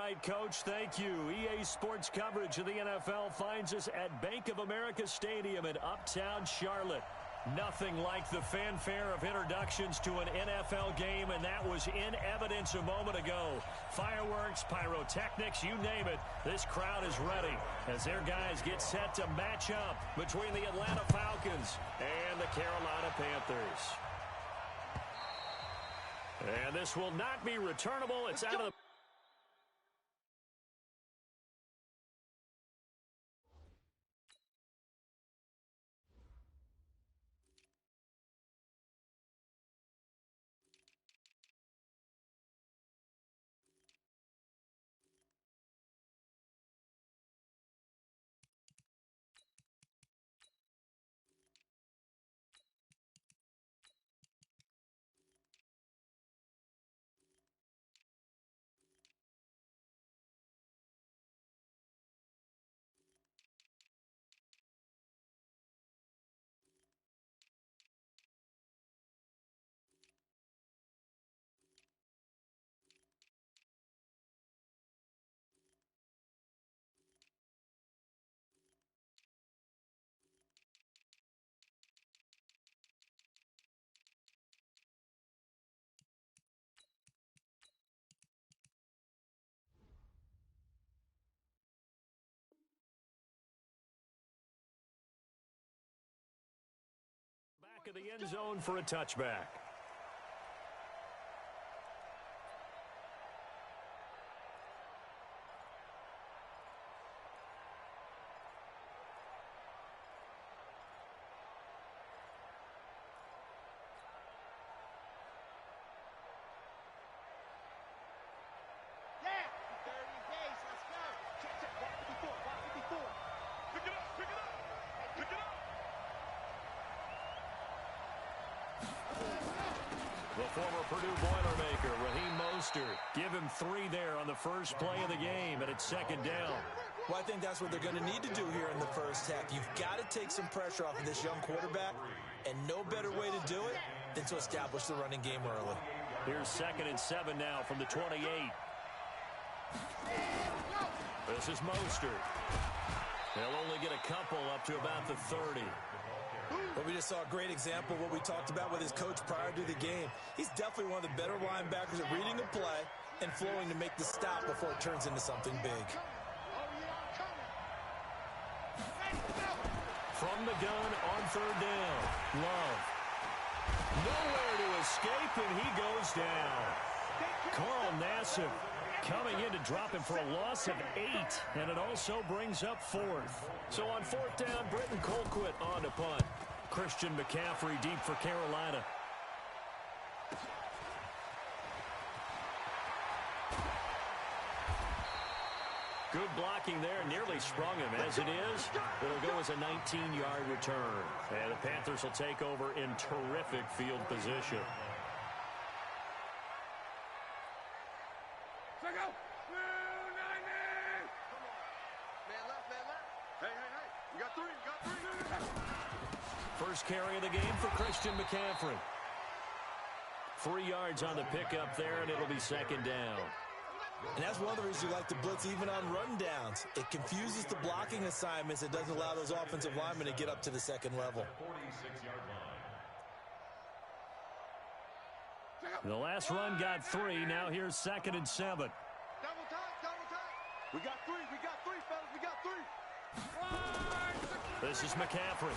right, Coach. Thank you. EA Sports coverage of the NFL finds us at Bank of America Stadium in Uptown Charlotte. Nothing like the fanfare of introductions to an NFL game, and that was in evidence a moment ago. Fireworks, pyrotechnics, you name it. This crowd is ready as their guys get set to match up between the Atlanta Falcons and the Carolina Panthers. And this will not be returnable. It's out of the... Back of the end zone for a touchback. The former Purdue Boilermaker, Raheem Mostert. Give him 3 there on the first play of the game, and it's second down. Well, I think that's what they're going to need to do here in the first half. You've got to take some pressure off of this young quarterback, and no better way to do it than to establish the running game early. Here's 2nd and 7 now from the 28. This is Mostert. They'll only get a couple up to about the 30. But we just saw a great example of what we talked about with his coach prior to the game. He's definitely one of the better linebackers at reading a play and flowing to make the stop before it turns into something big. From the gun on 3rd down. Love. Nowhere to escape, and he goes down. Carl Nassib coming in to drop him for a loss of 8, and it also brings up 4th. So on 4th down, Britton Colquitt on to punt. Christian McCaffrey deep for Carolina. Good blocking there, nearly sprung him. As it is, it'll go as a 19-yard return. And the Panthers will take over in terrific field position. First carry of the game for Christian McCaffrey. 3 yards on the pickup there, and it'll be second down. And that's one of the reasons you like to blitz even on rundowns. It confuses the blocking assignments. It doesn't allow those offensive linemen to get up to the second level. The last run got 3. Now here's 2nd and 7. Double time. We got 3, fellas. We got 3. This is McCaffrey.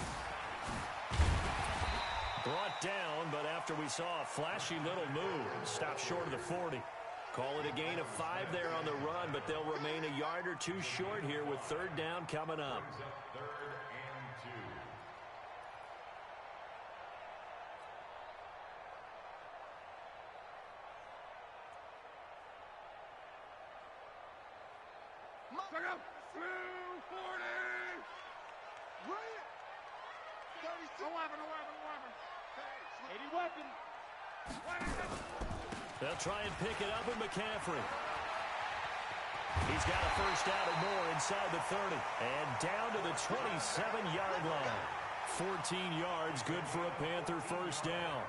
Brought down, but after we saw a flashy little move, stopped short of the 40. Call it a gain of 5 there on the run, but they'll remain a yard or 2 short here with 3rd down coming up. They'll try and pick it up with McCaffrey. He's got a first down and more inside the 30. And down to the 27-yard line. 14 yards, good for a Panther first down.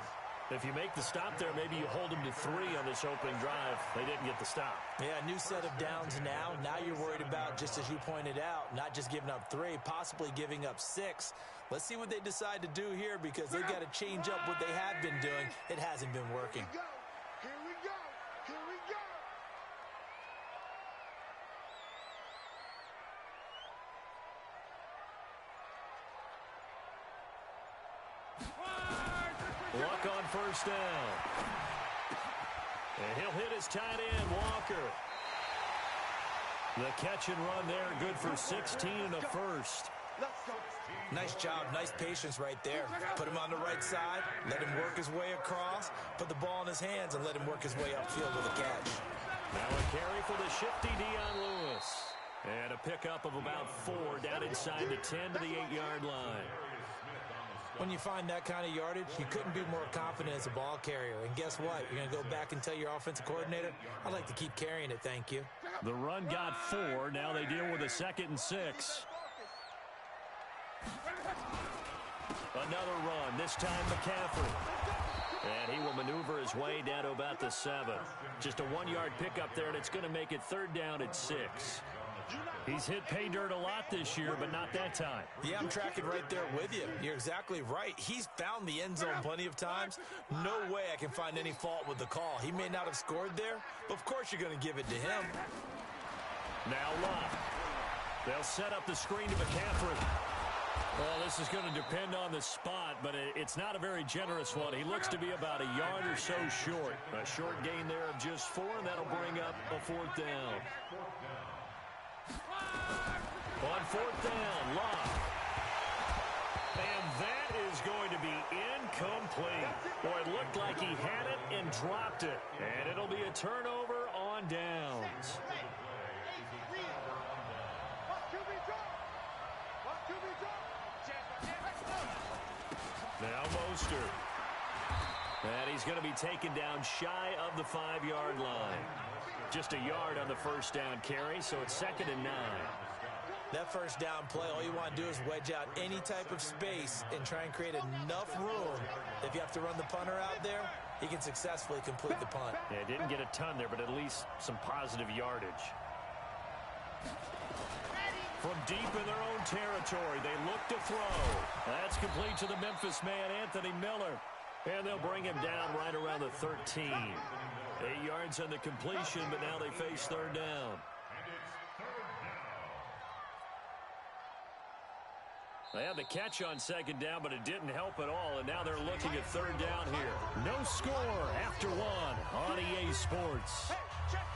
If you make the stop there, maybe you hold them to 3 on this opening drive. They didn't get the stop. Yeah, new set of downs now. Now you're worried about, just as you pointed out, not just giving up 3, possibly giving up 6. Let's see what they decide to do here because they've got to change up what they have been doing. It hasn't been working. Here we go. Here we go. Luck on first down. And he'll hit his tight end, Walker. The catch and run there, good for 16 and a first. Nice job, nice patience right there. Put him on the right side, let him work his way across, put the ball in his hands, and let him work his way upfield with a catch. Now a carry for the shifty Dion Lewis. And a pickup of about 4 down inside the 10 to the 8-yard line. When you find that kind of yardage, you couldn't be more confident as a ball carrier. And guess what? You're going to go back and tell your offensive coordinator, I'd like to keep carrying it, thank you. The run got 4. Now they deal with a 2nd and 6. Another run, this time McCaffrey. And he will maneuver his way down to about the 7. Just a 1-yard pickup there, and it's going to make it 3rd down at 6. He's hit pay dirt a lot this year, but not that time. Yeah, I'm tracking right there with you. You're exactly right. He's found the end zone plenty of times. No way I can find any fault with the call. He may not have scored there, but of course you're going to give it to him. Now Luck. They'll set up the screen to McCaffrey. Well, this is going to depend on the spot, but it's not a very generous one. He looks to be about a yard or so short. A short gain there of just 4, and that'll bring up a 4th down. On 4th down, Luck. And that is going to be incomplete. Boy, it looked like he had it and dropped it. And it'll be a turnover on downs. Now Mostert. And he's going to be taken down shy of the 5-yard line. Just a yard on the first down carry, so it's 2nd and 9. That first down play, all you want to do is wedge out any type of space and try and create enough room. If you have to run the punter out there, he can successfully complete the punt. Yeah, didn't get a ton there, but at least some positive yardage. From deep in their own territory, they look to throw. That's complete to the Memphis man, Anthony Miller. And they'll bring him down right around the 13. 8 yards on the completion, but now they face 3rd down. They had the catch on 2nd down, but it didn't help at all, and now they're looking at 3rd down here. No score after 1 on EA Sports. Hey, check.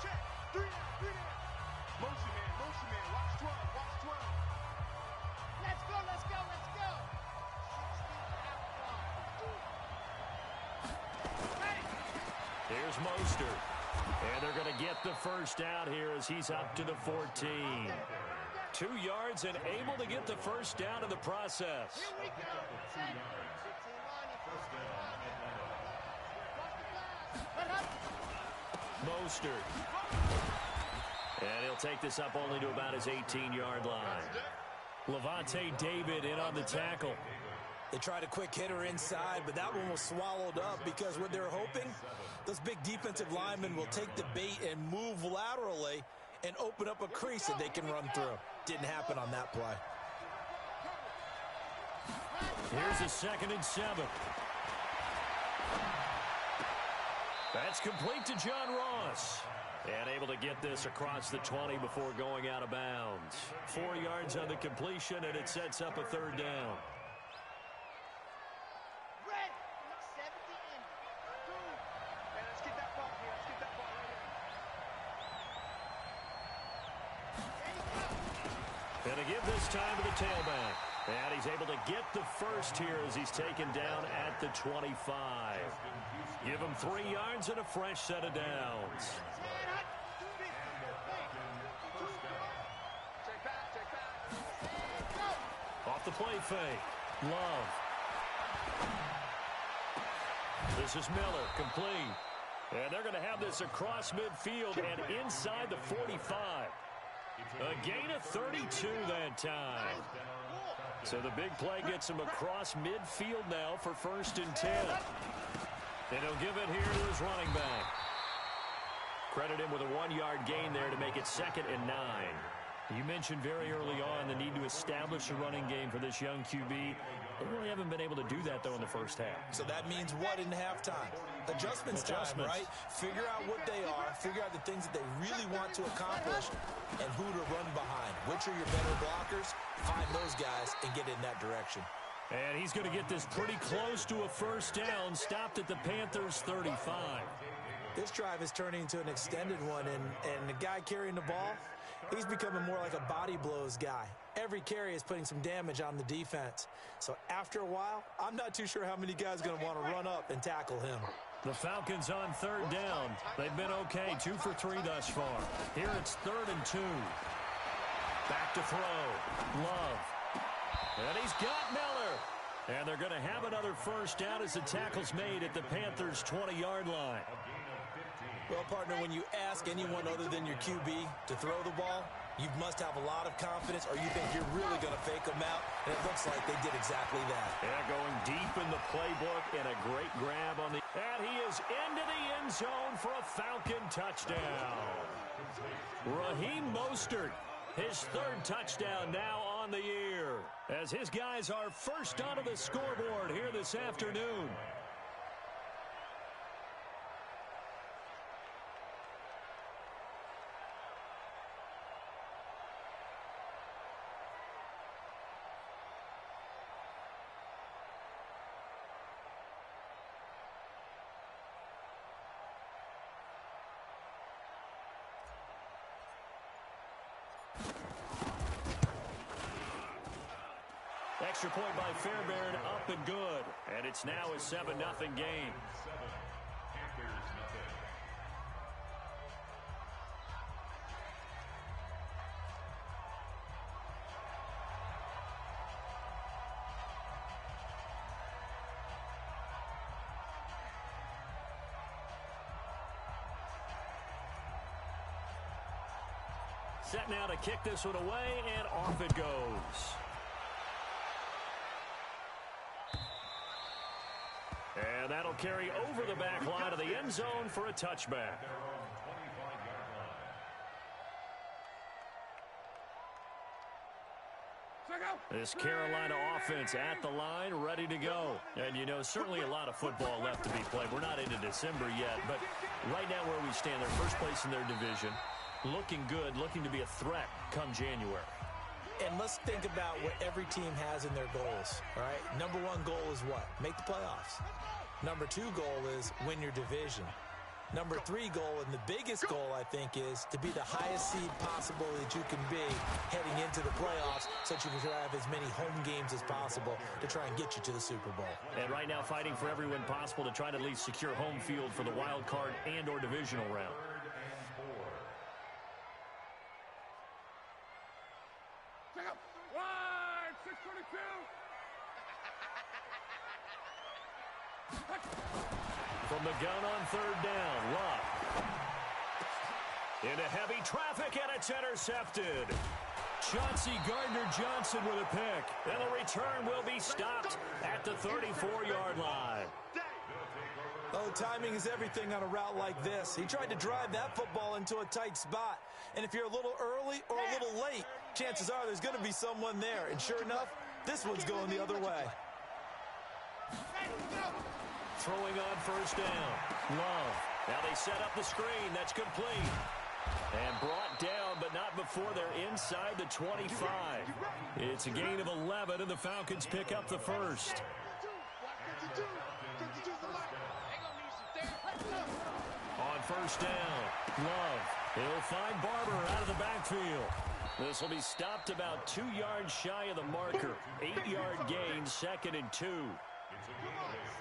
3 down. Motion man. Watch 12. Let's go. Here's Mostert. And they're going to get the first down here as he's up to the 14. 2 yards and able to get the first down in the process. Here we go. Mostert. And he'll take this up only to about his 18-yard line. Levante David in on the tackle. They tried a quick hitter inside, but that one was swallowed up because what they're hoping, those big defensive linemen will take the bait and move laterally and open up a crease that they can run through. Didn't happen on that play. Here's a 2nd and 7. That's complete to John Ross. And able to get this across the 20 before going out of bounds. 4 yards on the completion, and it sets up a 3rd down. And to give this time to the tailback. And he's able to get the first here as he's taken down at the 25. Give him 3 yards and a fresh set of downs. Off the play fake. Love. This is Miller, complete. And they're going to have this across midfield and inside the 45. A gain of 32 that time. So the big play gets him across midfield now for 1st and 10. And he'll give it here to his running back. Credit him with a 1-yard gain there to make it 2nd and 9. You mentioned very early on the need to establish a running game for this young QB. They really haven't been able to do that, though, in the first half. So that means what in halftime? Adjustments time, right? Figure out what they are, figure out the things that they really want to accomplish, and who to run behind. Which are your better blockers? Find those guys and get in that direction. And he's going to get this pretty close to a first down, stopped at the Panthers' 35. This drive is turning into an extended one, and the guy carrying the ball, he's becoming more like a body blows guy. Every carry is putting some damage on the defense. So after a while, I'm not too sure how many guys are going to want to run up and tackle him. The Falcons on 3rd down. They've been okay, 2 for 3 thus far. Here it's 3rd and 2. Back to throw. Love. And he's got Miller. And they're going to have another first down as the tackle's made at the Panthers' 20-yard line. Well, partner, when you ask anyone other than your QB to throw the ball, you must have a lot of confidence, or you think you're really going to fake them out, and it looks like they did exactly that. Yeah, going deep in the playbook, and a great grab on the... And he is into the end zone for a Falcon touchdown. Raheem Mostert, his 3rd touchdown now on the year, as his guys are first onto the scoreboard here this afternoon. Extra point by Fairbairn, up and good. And it's now a 7-0 game. Set now to kick this one away, and off it goes. And that'll carry over the back line of the end zone for a touchback. This Carolina offense at the line, ready to go. And, you know, certainly a lot of football left to be played. We're not into December yet, but right now where we stand, they're first place in their division. Looking good, looking to be a threat come January. And let's think about what every team has in their goals, all right? Number 1 goal is what? Make the playoffs. Number 2 goal is win your division. Number 3 goal, and the biggest goal, I think, is to be the highest seed possible that you can be heading into the playoffs so that you can have as many home games as possible to try and get you to the Super Bowl. And right now fighting for every win possible to try to at least secure home field for the wild card and or divisional round. From the gun on 3rd down, Love. Into heavy traffic, and it's intercepted. Chauncey Gardner-Johnson with a pick. And the return will be stopped at the 34-yard line. Oh, timing is everything on a route like this. He tried to drive that football into a tight spot. And if you're a little early or a little late, chances are there's going to be someone there. And sure enough, this one's going the other way. Throwing on 1st down. Love. Now they set up the screen. That's complete. And brought down, but not before they're inside the 25. It's a gain of 11, and the Falcons pick up the first. On 1st down, Love. He'll find Barber out of the backfield. This will be stopped about 2 yards shy of the marker. 8-yard gain, 2nd and 2.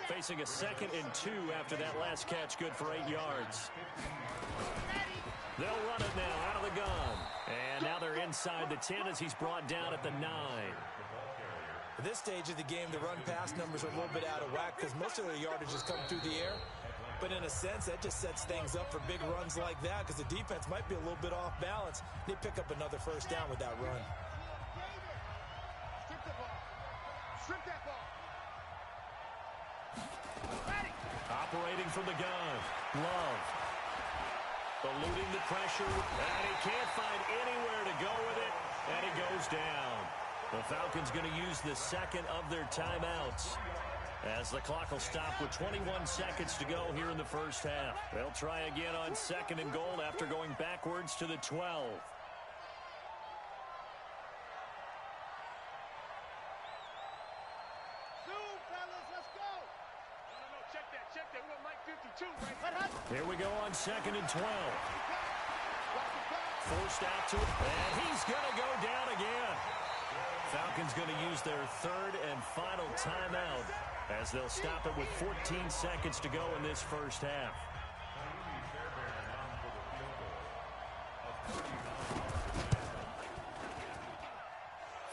Facing a 2nd and 2 after that last catch, good for 8 yards. They'll run it now out of the gun. And now they're inside the 10 as he's brought down at the 9. At this stage of the game, the run-pass numbers are a little bit out of whack because most of their yardage has come through the air. But in a sense, that just sets things up for big runs like that because the defense might be a little bit off balance. They pick up another 1st down with that run. Strip that ball. Strip that ball. Operating from the gun. Love. Eluding the pressure. And he can't find anywhere to go with it. And he goes down. The Falcons going to use the second of their timeouts, as the clock will stop with 21 seconds to go here in the first half. They'll try again on 2nd and goal after going backwards to the 12. Here we go on 2nd and 12. Forced out to it, and he's going to go down again. Falcons going to use their 3rd and final timeout, as they'll stop it with 14 seconds to go in this first half.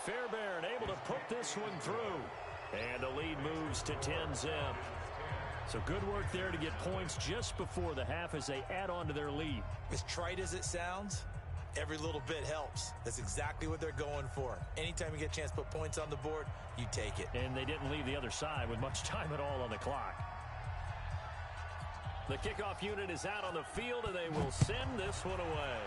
Fairbairn able to put this one through, and the lead moves to 10-zip. So good work there to get points just before the half as they add on to their lead. As trite as it sounds, every little bit helps. That's exactly what they're going for. Anytime you get a chance to put points on the board, you take it. And they didn't leave the other side with much time at all on the clock. The kickoff unit is out on the field, and they will send this one away.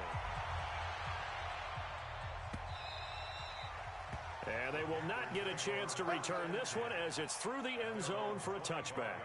And they will not get a chance to return this one, as it's through the end zone for a touchback.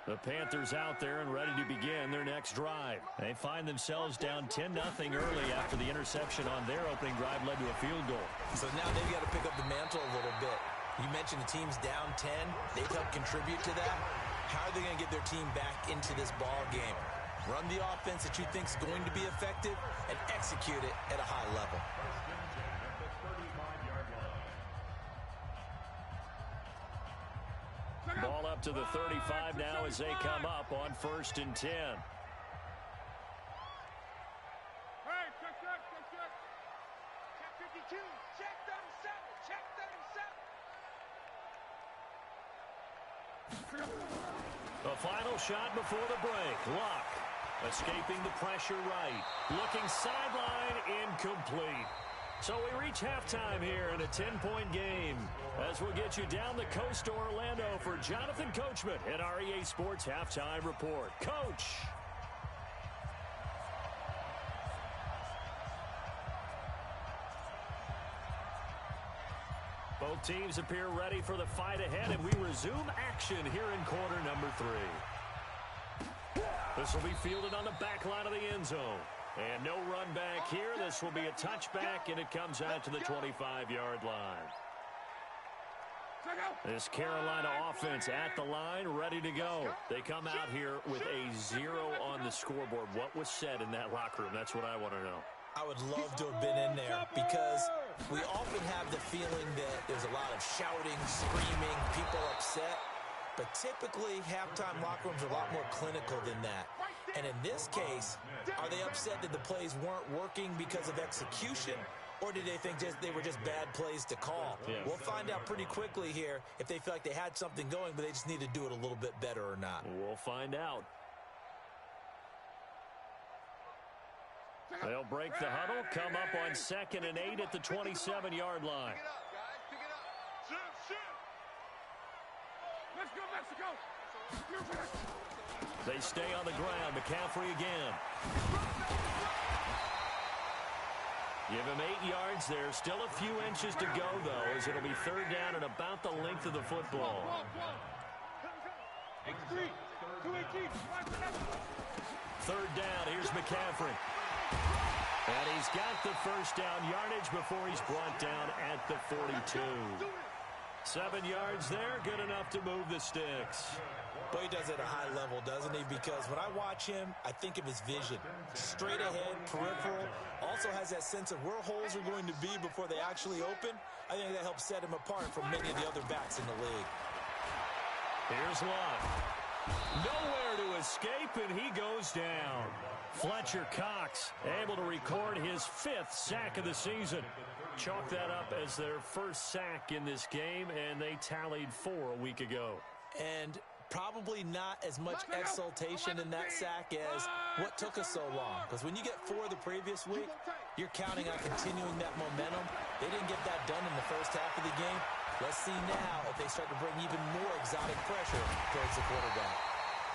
The Panthers out there and ready to begin their next drive. They find themselves down 10-0 early after the interception on their opening drive led to a field goal. So now they've got to pick up the mantle a little bit. You mentioned the team's down 10. They've helped contribute to that. How are they going to get their team back into this ball game? Run the offense that you think is going to be effective and execute it at a high level. Ball up to the 35 now as they come up on 1st and 10. Hey, check. Check 52. Check 37. Check 37. The final shot before the break. Luck escaping the pressure right. Looking sideline, incomplete. So we reach halftime here in a 10-point game, as we'll get you down the coast to Orlando for Jonathan Coachman at our EA Sports Halftime Report. Coach. Both teams appear ready for the fight ahead, and we resume action here in quarter number 3. This will be fielded on the back line of the end zone. And no run back here. This will be a touchback, and it comes out to the 25-yard line. This Carolina offense at the line, ready to go. They come out here with a 0 on the scoreboard. What was said in that locker room? That's what I want to know. I would love to have been in there, because we often have the feeling that there's a lot of shouting, screaming, people upset. But typically, halftime locker rooms are a lot more clinical than that. And in this case, are they upset that the plays weren't working because of execution, or did they think they were just bad plays to call? Yeah. We'll find out pretty quickly here if they feel like they had something going, but they just need to do it a little bit better or not. We'll find out. They'll break the huddle, come up on 2nd and 8 at the 27-yard line. Pick it up, guys. Pick it up. Shoot. Let's go, Mexico. They stay on the ground. McCaffrey again. Give him 8 yards there. Still a few inches to go, though, as it'll be 3rd down and about the length of the football. 3rd down. Here's McCaffrey. And he's got the 1st down yardage before he's brought down at the 42. 7 yards there, good enough to move the sticks. But he does it at a high level, doesn't he? Because when I watch him, I think of his vision. Straight ahead, peripheral. Also has that sense of where holes are going to be before they actually open. I think that helps set him apart from many of the other backs in the league. Here's Love. Nowhere to escape, and he goes down. Fletcher Cox able to record his 5th sack of the season. Chalk that up as their first sack in this game, and they tallied 4 a week ago. And probably not as much exultation in that sack as what took us so long. Because when you get 4 the previous week, you're counting on continuing that momentum. They didn't get that done in the first half of the game. Let's see now if they start to bring even more exotic pressure towards the quarterback.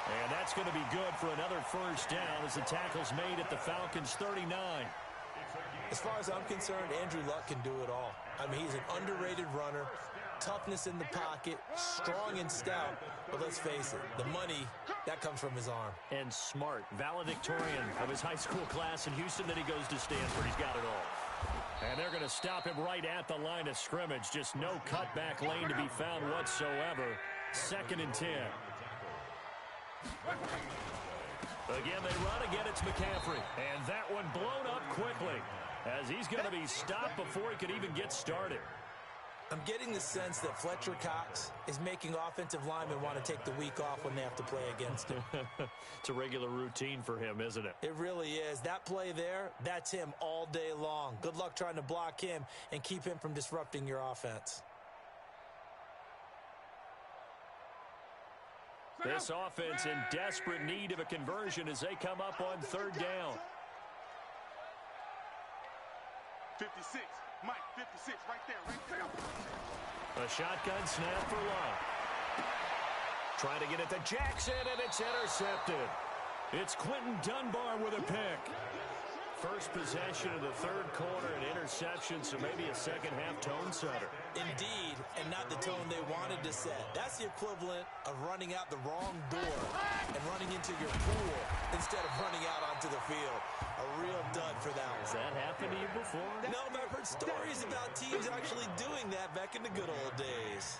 And that's going to be good for another first down as the tackle's made at the Falcons' 39. As far as I'm concerned, Andrew Luck can do it all. I mean, he's an underrated runner, toughness in the pocket, strong and stout. But let's face it, the money, that comes from his arm. And smart, valedictorian of his high school class in Houston. Then he goes to Stanford. He's got it all. And they're going to stop him right at the line of scrimmage. Just no cutback lane to be found whatsoever. 2nd and 10. Again, they run. Again, it's McCaffrey. And that one blown up quickly as he's going to be stopped before he could even get started. I'm getting the sense that Fletcher Cox is making offensive linemen want to take the week off when they have to play against him. It's a regular routine for him, isn't it? It really is. That play there, that's him all day long. Good luck trying to block him and keep him from disrupting your offense. This offense in desperate need of a conversion as they come up on 3rd down. 56. Mike, 56, right there. A shotgun snap for Love. Trying to get it to Jackson, and it's intercepted. It's Quentin Dunbar with a pick. First possession of the 3rd quarter, an interception, so maybe a second-half tone setter. Indeed, and not the tone they wanted to set. That's the equivalent of running out the wrong door and running into your pool instead of running out onto the field. A real dud for that one. Has that happened to you before? No, but I've heard stories about teams actually doing that back in the good old days.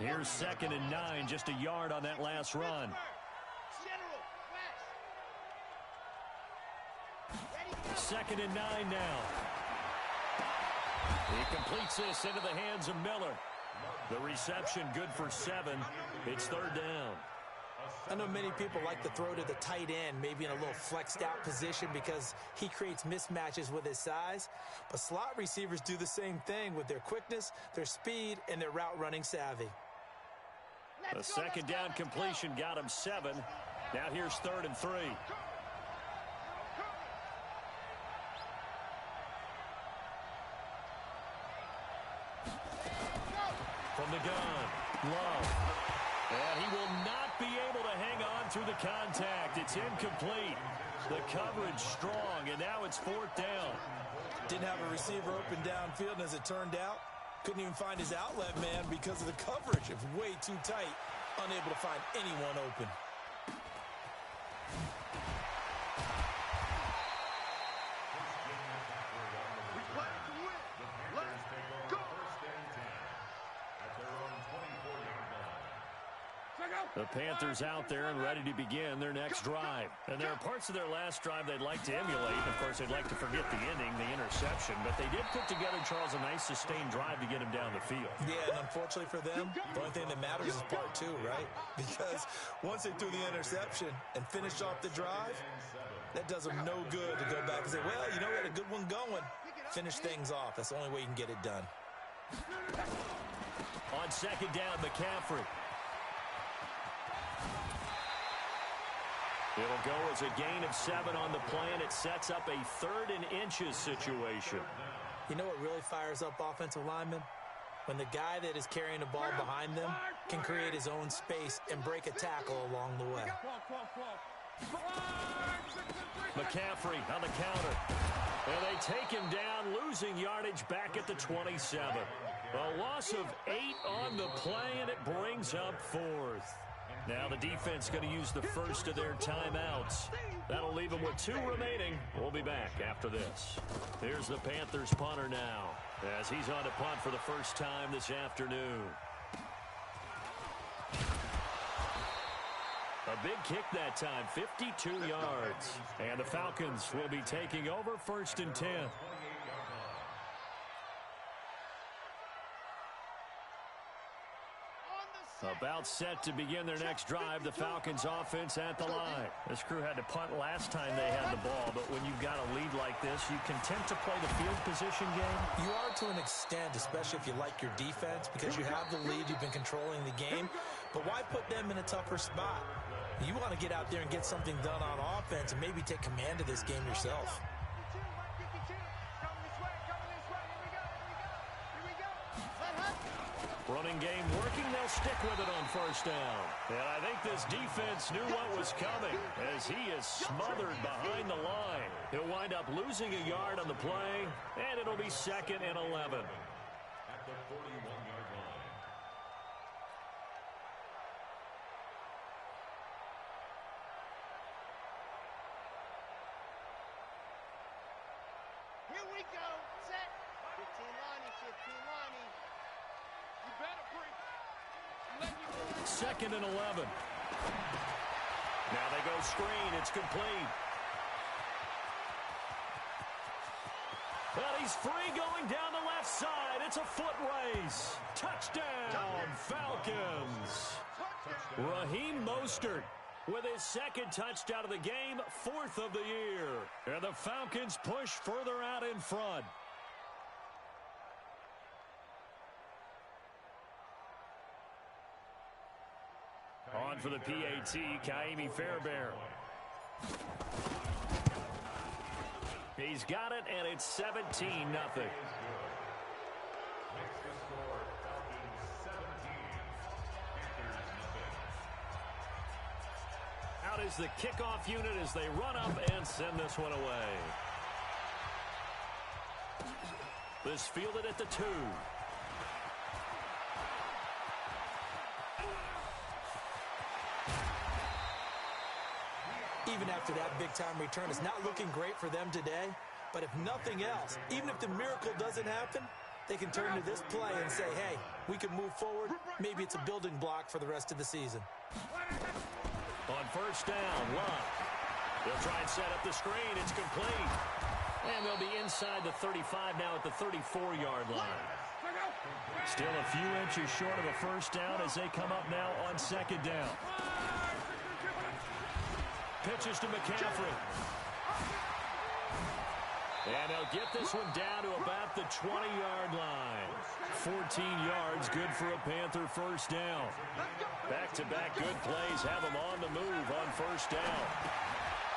Here's 2nd and 9, just a yard on that last run. 2nd and 9 now. He completes this into the hands of Miller. The reception good for 7. It's 3rd down. I know many people like to throw to the tight end, maybe in a little flexed out position because he creates mismatches with his size. But slot receivers do the same thing with their quickness, their speed, and their route running savvy. A 2nd down completion got him 7. Now here's 3rd and 3. From the gun, Love. And he will not be able to hang on through the contact. It's incomplete. The coverage strong, and now it's 4th down. Didn't have a receiver open downfield, and as it turned out, couldn't even find his outlet man because of the coverage. It was way too tight, unable to find anyone open. The Panthers out there and ready to begin their next drive. And there are parts of their last drive they'd like to emulate. Of course, they'd like to forget the ending, the interception. But they did put together, Charles, a nice sustained drive to get him down the field. Yeah, and unfortunately for them, the only thing that matters is part 2, right? Because once they threw the interception and finished off the drive, that does them no good to go back and say, well, you know, we had a good one going. Finish things off. That's the only way you can get it done. On 2nd down, McCaffrey. It'll go as a gain of 7 on the play, and it sets up a 3rd and inches situation. You know what really fires up offensive linemen? When the guy that is carrying the ball behind them can create his own space and break a tackle along the way. McCaffrey on the counter. And they take him down, losing yardage back at the 27. A loss of 8 on the play, and it brings up 4th. Now the defense going to use the first of their timeouts. That'll leave them with 2 remaining. We'll be back after this. Here's the Panthers punter now as he's on to punt for the first time this afternoon. A big kick that time, 52 yards. And the Falcons will be taking over 1st and 10. About set to begin their next drive, the Falcons offense at the line. This crew had to punt last time they had the ball, but when you've got a lead like this, you content to play the field position game? You are to an extent, especially if you like your defense, because you have the lead, you've been controlling the game. But why put them in a tougher spot? You want to get out there and get something done on offense and maybe take command of this game yourself. Running game working, they'll stick with it on first down. And I think this defense knew what was coming as he is smothered behind the line. He'll wind up losing a yard on the play, and it'll be 2nd and 11. At the 41-yard line. Here we go. Set. 15 lining, 15 lining. You better break. 2nd and 11. Now they go screen. It's complete. But he's free going down the left side. It's a foot race. Touchdown, Falcons. Raheem Mostert with his 2nd touchdown of the game, 4th of the year. And the Falcons push further out in front. On for the PAT, Kaimi Fairbairn. He's got it, and it's 17-0. Makes the score Falcons 17, Panthers nothing. Out is the kickoff unit as they run up and send this one away. This fielded at the 2. Even after that big-time return, it's not looking great for them today. But if nothing else, even if the miracle doesn't happen, they can turn to this play and say, hey, we can move forward. Maybe it's a building block for the rest of the season. On first down, Love. They'll try and set up the screen. It's complete. And they'll be inside the 35 now at the 34-yard line. Still a few inches short of a first down as they come up now on 2nd down. Pitches to McCaffrey. And they'll get this one down to about the 20-yard line. 14 yards, good for a Panther first down. Back-to-back good plays have him on the move on first down.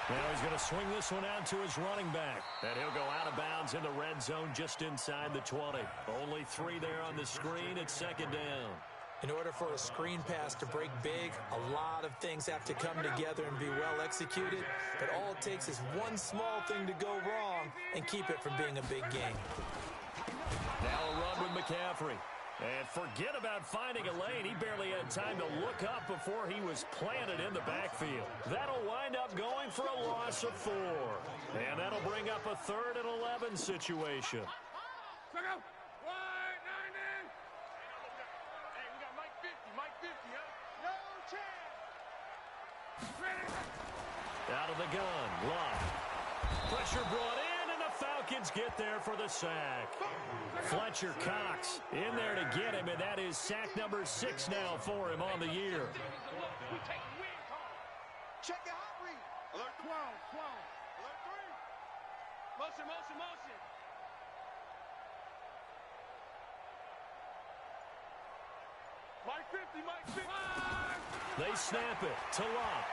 Now he's going to swing this one out to his running back. And he'll go out of bounds in the red zone just inside the 20. Only 3 there on the screen at 2nd down. In order for a screen pass to break big, a lot of things have to come together and be well executed. But all it takes is one small thing to go wrong and keep it from being a big game. Now a run with McCaffrey. And forget about finding a lane. He barely had time to look up before he was planted in the backfield. That'll wind up going for a loss of 4. And that'll bring up a 3rd and 11 situation. Out of the gun, Love. Pressure brought in, and the Falcons get there for the sack. Fletcher Cox in there to get him, and that is sack number 6 now for him on the year. Check your hot read. Alert 12, 12. Alert 3. Motion, motion, motion. Mike 50, Mike 50. They snap it to Love.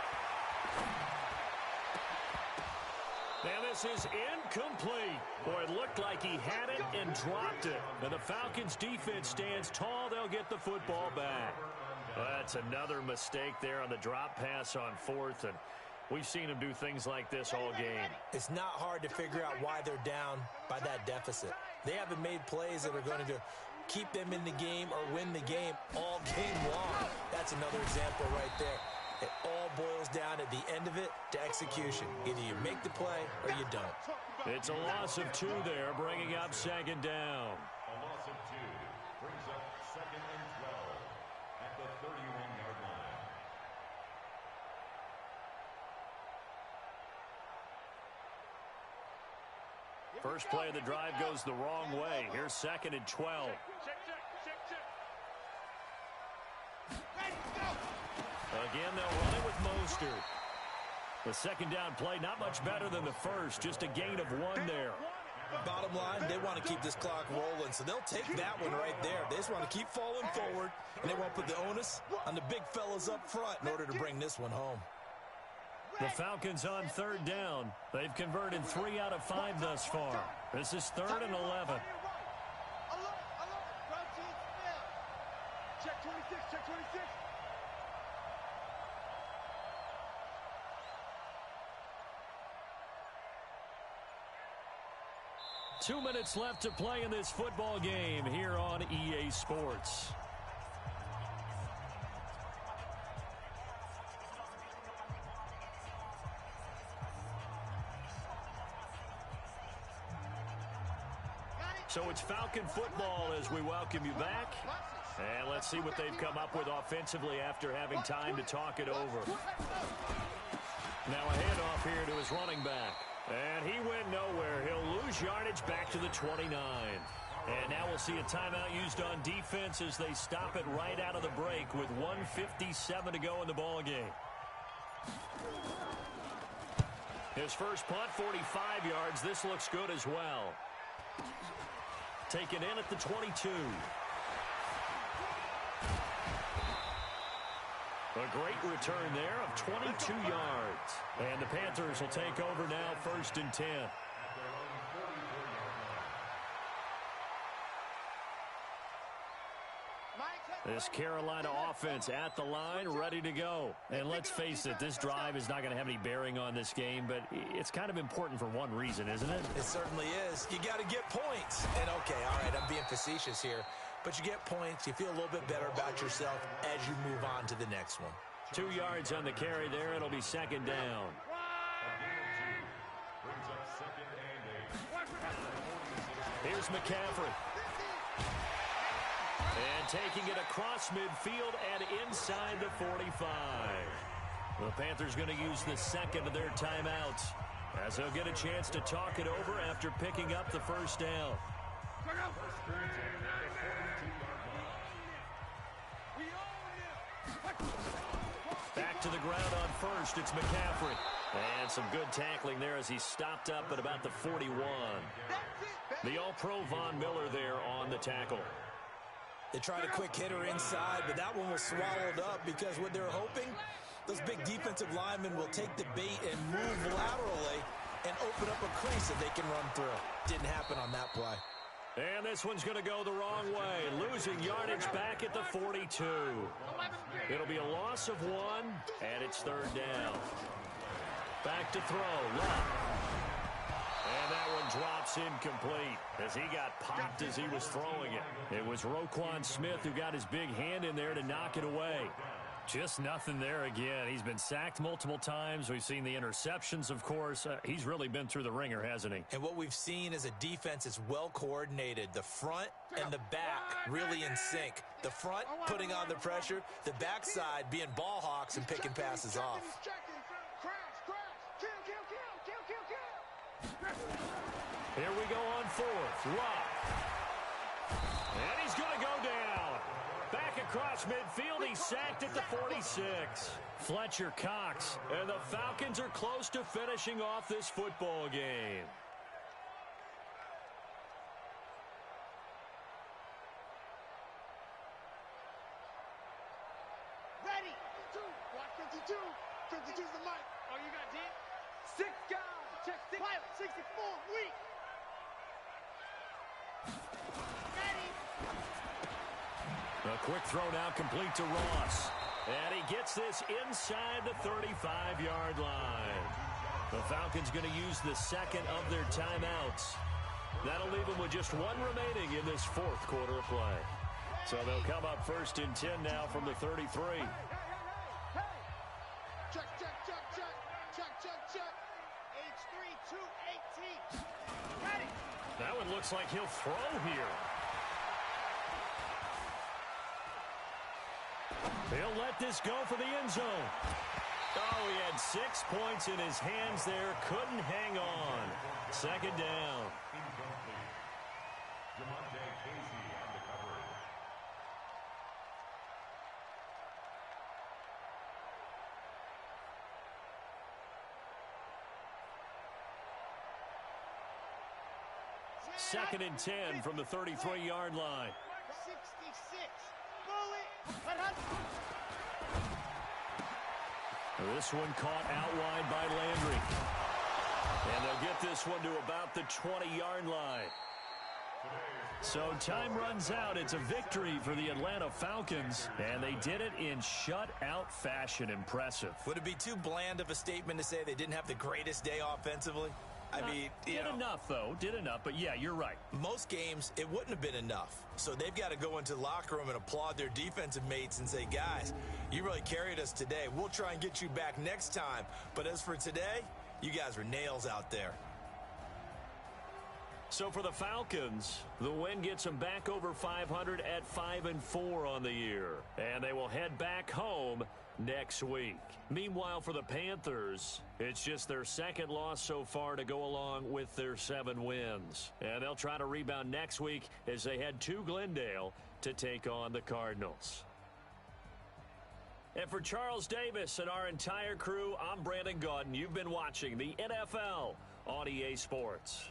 And this is incomplete. Boy, it looked like he had it and dropped it. And the Falcons defense stands tall. They'll get the football back. Well, that's another mistake there on the drop pass on 4th. And we've seen him do things like this all game. It's not hard to figure out why they're down by that deficit. They haven't made plays that are going to keep them in the game or win the game all game long. That's another example right there. It all boils down at the end of it to execution. Either you make the play or you don't. It's a loss of 2 there, bringing up 2nd down. A loss of 2 brings up 2nd and 12 at the 31-yard line. First play of the drive goes the wrong way. Here's 2nd and 12. Check, check, check, check. Again, they'll run it with Mostert. The second down play, not much better than the first, just a gain of 1 there. Bottom line, they want to keep this clock rolling, so they'll take that one right there. They just want to keep falling forward, and they want to put the onus on the big fellas up front in order to bring this one home. The Falcons on third down. They've converted 3 out of 5 thus far. This is 3rd and 11. Check 26, check 26. Two minutes left to play in this football game here on EA Sports. So it's Falcon football as we welcome you back. And let's see what they've come up with offensively after having time to talk it over. Now a handoff here to his running back. And he went nowhere. He'll lose yardage back to the 29. And now we'll see a timeout used on defense as they stop it right out of the break with 1:57 to go in the ballgame. His first punt, 45 yards. This looks good as well. Taken in at the 22. A great return there of 22 yards. And the Panthers will take over now, 1st and 10. This Carolina offense at the line, ready to go. And let's face it, this drive is not going to have any bearing on this game, but it's kind of important for one reason, isn't it? It certainly is. You got to get points. And, okay, all right, I'm being facetious here. But you get points, you feel a little bit better about yourself as you move on to the next one. 2 yards on the carry there. It'll be 2nd down. Here's McCaffrey. And taking it across midfield and inside the 45. The Panthers going to use the second of their timeouts as they'll get a chance to talk it over after picking up the first down. Back to the ground on first. It's McCaffrey. And some good tackling there as he stopped up at about the 41. The All-Pro Von Miller there on the tackle. They tried a quick hitter inside, but that one was swallowed up because what they're hoping, those big defensive linemen will take the bait and move laterally and open up a crease that they can run through. Didn't happen on that play. And this one's going to go the wrong way, losing yardage back at the 42. It'll be a loss of 1, and it's 3rd down. Back to throw, Love. And that one drops incomplete as he got popped as he was throwing it. It was Roquan Smith who got his big hand in there to knock it away. Just nothing there again. He's been sacked multiple times. We've seen the interceptions, of course. He's really been through the ringer, hasn't he? And what we've seen is a defense is well coordinated. The front and the back really in sync. The front putting on the pressure, the backside being ball hawks and picking passes off. Here we go on 4th. Rock. And he's going to go down. Back across midfield, he's sacked at the 46. Fletcher Cox, and the Falcons are close to finishing off this football game. Ready. 52. Watch 52. 52's the mic. Oh, you got 10? 6 guys. Check 6. Pilot, 64. Weak. Ready. A quick throw now complete to Ross. And he gets this inside the 35-yard line. The Falcons going to use the second of their timeouts. That'll leave them with just 1 remaining in this 4th quarter of play. So they'll come up 1st and 10 now from the 33. Hey. Check, check, check, check. Check, check, check. H3 218. Ready. That one looks like he'll throw here. He'll let this go for the end zone. Oh, he had 6 points in his hands there. Couldn't hang on. 2nd down. 2nd and 10 from the 33-yard line. 66. This one caught out wide by Landry. And they'll get this one to about the 20-yard line. So time runs out. It's a victory for the Atlanta Falcons, and they did it in shutout fashion. Impressive. Would it be too bland of a statement to say they didn't have the greatest day offensively? I mean, did enough, though. Did enough. But, yeah, you're right. Most games, it wouldn't have been enough. So they've got to go into the locker room and applaud their defensive mates and say, guys, you really carried us today. We'll try and get you back next time. But as for today, you guys were nails out there. So for the Falcons, the win gets them back over 500 at 5-4 on the year. And they will head back home next week. Meanwhile, for the Panthers, it's just their 2nd loss so far to go along with their 7 wins. And they'll try to rebound next week as they head to Glendale to take on the Cardinals. And for Charles Davis and our entire crew, I'm Brandon Gaudin. You've been watching the NFL on EA Sports.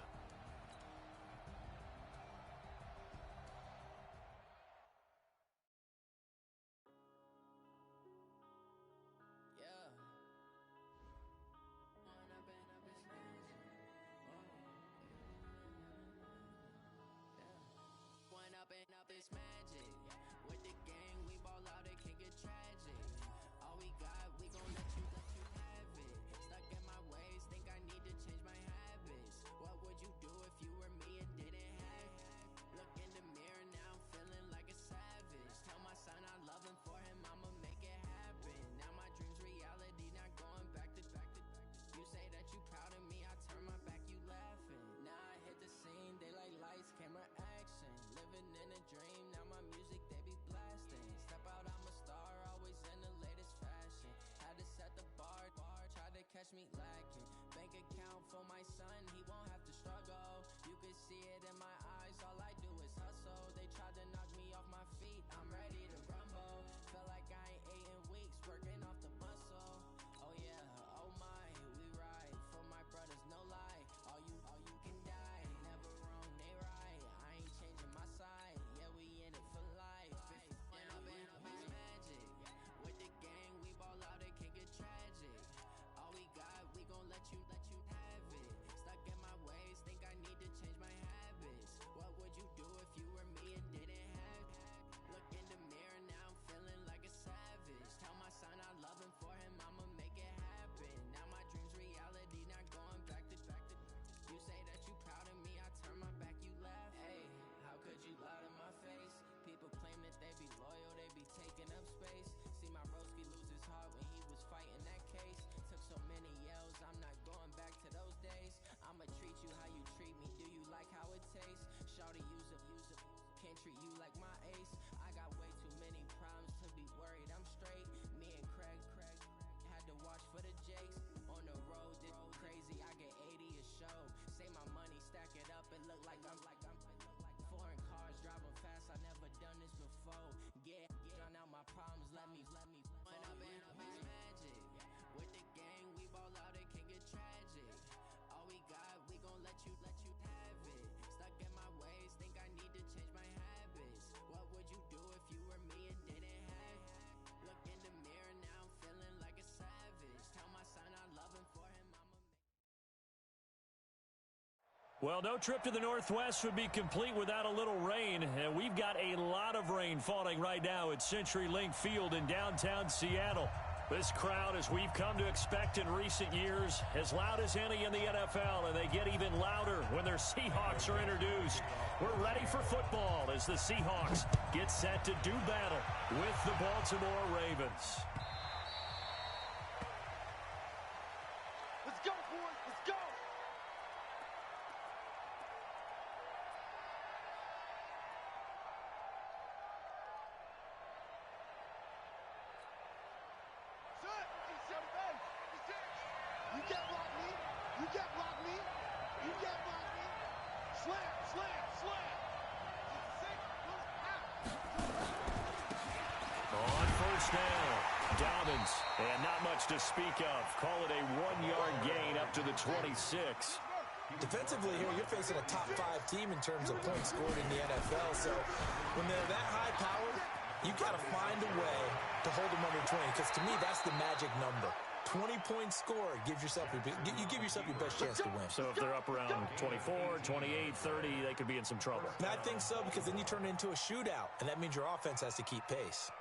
Catch me lacking. Bank account for my son, he won't have to struggle. You can see it in my eyes, all I do is hustle. They tried to knock me off my feet, I'm ready to rumble. Feel like I ain't ate in weeks, working off the muscle. Oh yeah, oh my, we ride for my brothers, no lie. All you can die, never wrong, they right. I ain't changing my side, yeah, we in it for life. When up in it's magic, with the gang, we ball out, it can get tragic. We got, we gon' let you have it. Stuck in my ways, think I need to change my habits. What would you do if you were me and didn't have it? Look in the mirror, now I'm feeling like a savage. Tell my son I love him, for him I'ma make it happen. Now my dream's reality, not going back to. You say that you proud of me, I turn my back, you laugh. Hey, how could you lie to my face? People claim that they be loyal, they be taking up space. See my broski lose his heart when he was fighting that case. Took so many yells, I'm not going back to those days. I'ma treat you how you treat me, do you like how it tastes? Shawty, use up, can't treat you like my ace. I got way too many problems to be worried, I'm straight. Me and Craig had to watch for the Jakes. On the road, this crazy, I get 80 a show. Say my money, stack it up, it look like I'm foreign cars, driving fast, I never done this before. Get drown out my problems, let me When up in it's magic. With the gang, we ball out, it can get tragic. All we got, we gon' let you have it. Stuck in my ways, think I need to change my habits. What would you do if you were me and didn't have it? Look in the mirror, now I'm feeling like a savage. Tell my son I love him, for him I'ma make. Well, no trip to the Northwest would be complete without a little rain, and we've got a lot of rain falling right now at CenturyLink Field in downtown Seattle. This crowd, as we've come to expect in recent years, as loud as any in the NFL, and they get even louder when their Seahawks are introduced. We're ready for football as the Seahawks get set to do battle with the Baltimore Ravens. Let's go, boys. Let's go. You can't block me. You can't block me. You can't block me. Slam, slam, slam. On first down, Dobbins, and not much to speak of. Call it a 1-yard gain up to the 26. Defensively here, you're facing a top 5 team in terms of points scored in the NFL. So when they're that high-powered, you got to find a way to hold them under 20, because to me, that's the magic number. 20 points scored, you give yourself your best chance to win. So if they're up around 24, 28, 30, they could be in some trouble. And I think so, because then you turn it into a shootout, and that means your offense has to keep pace.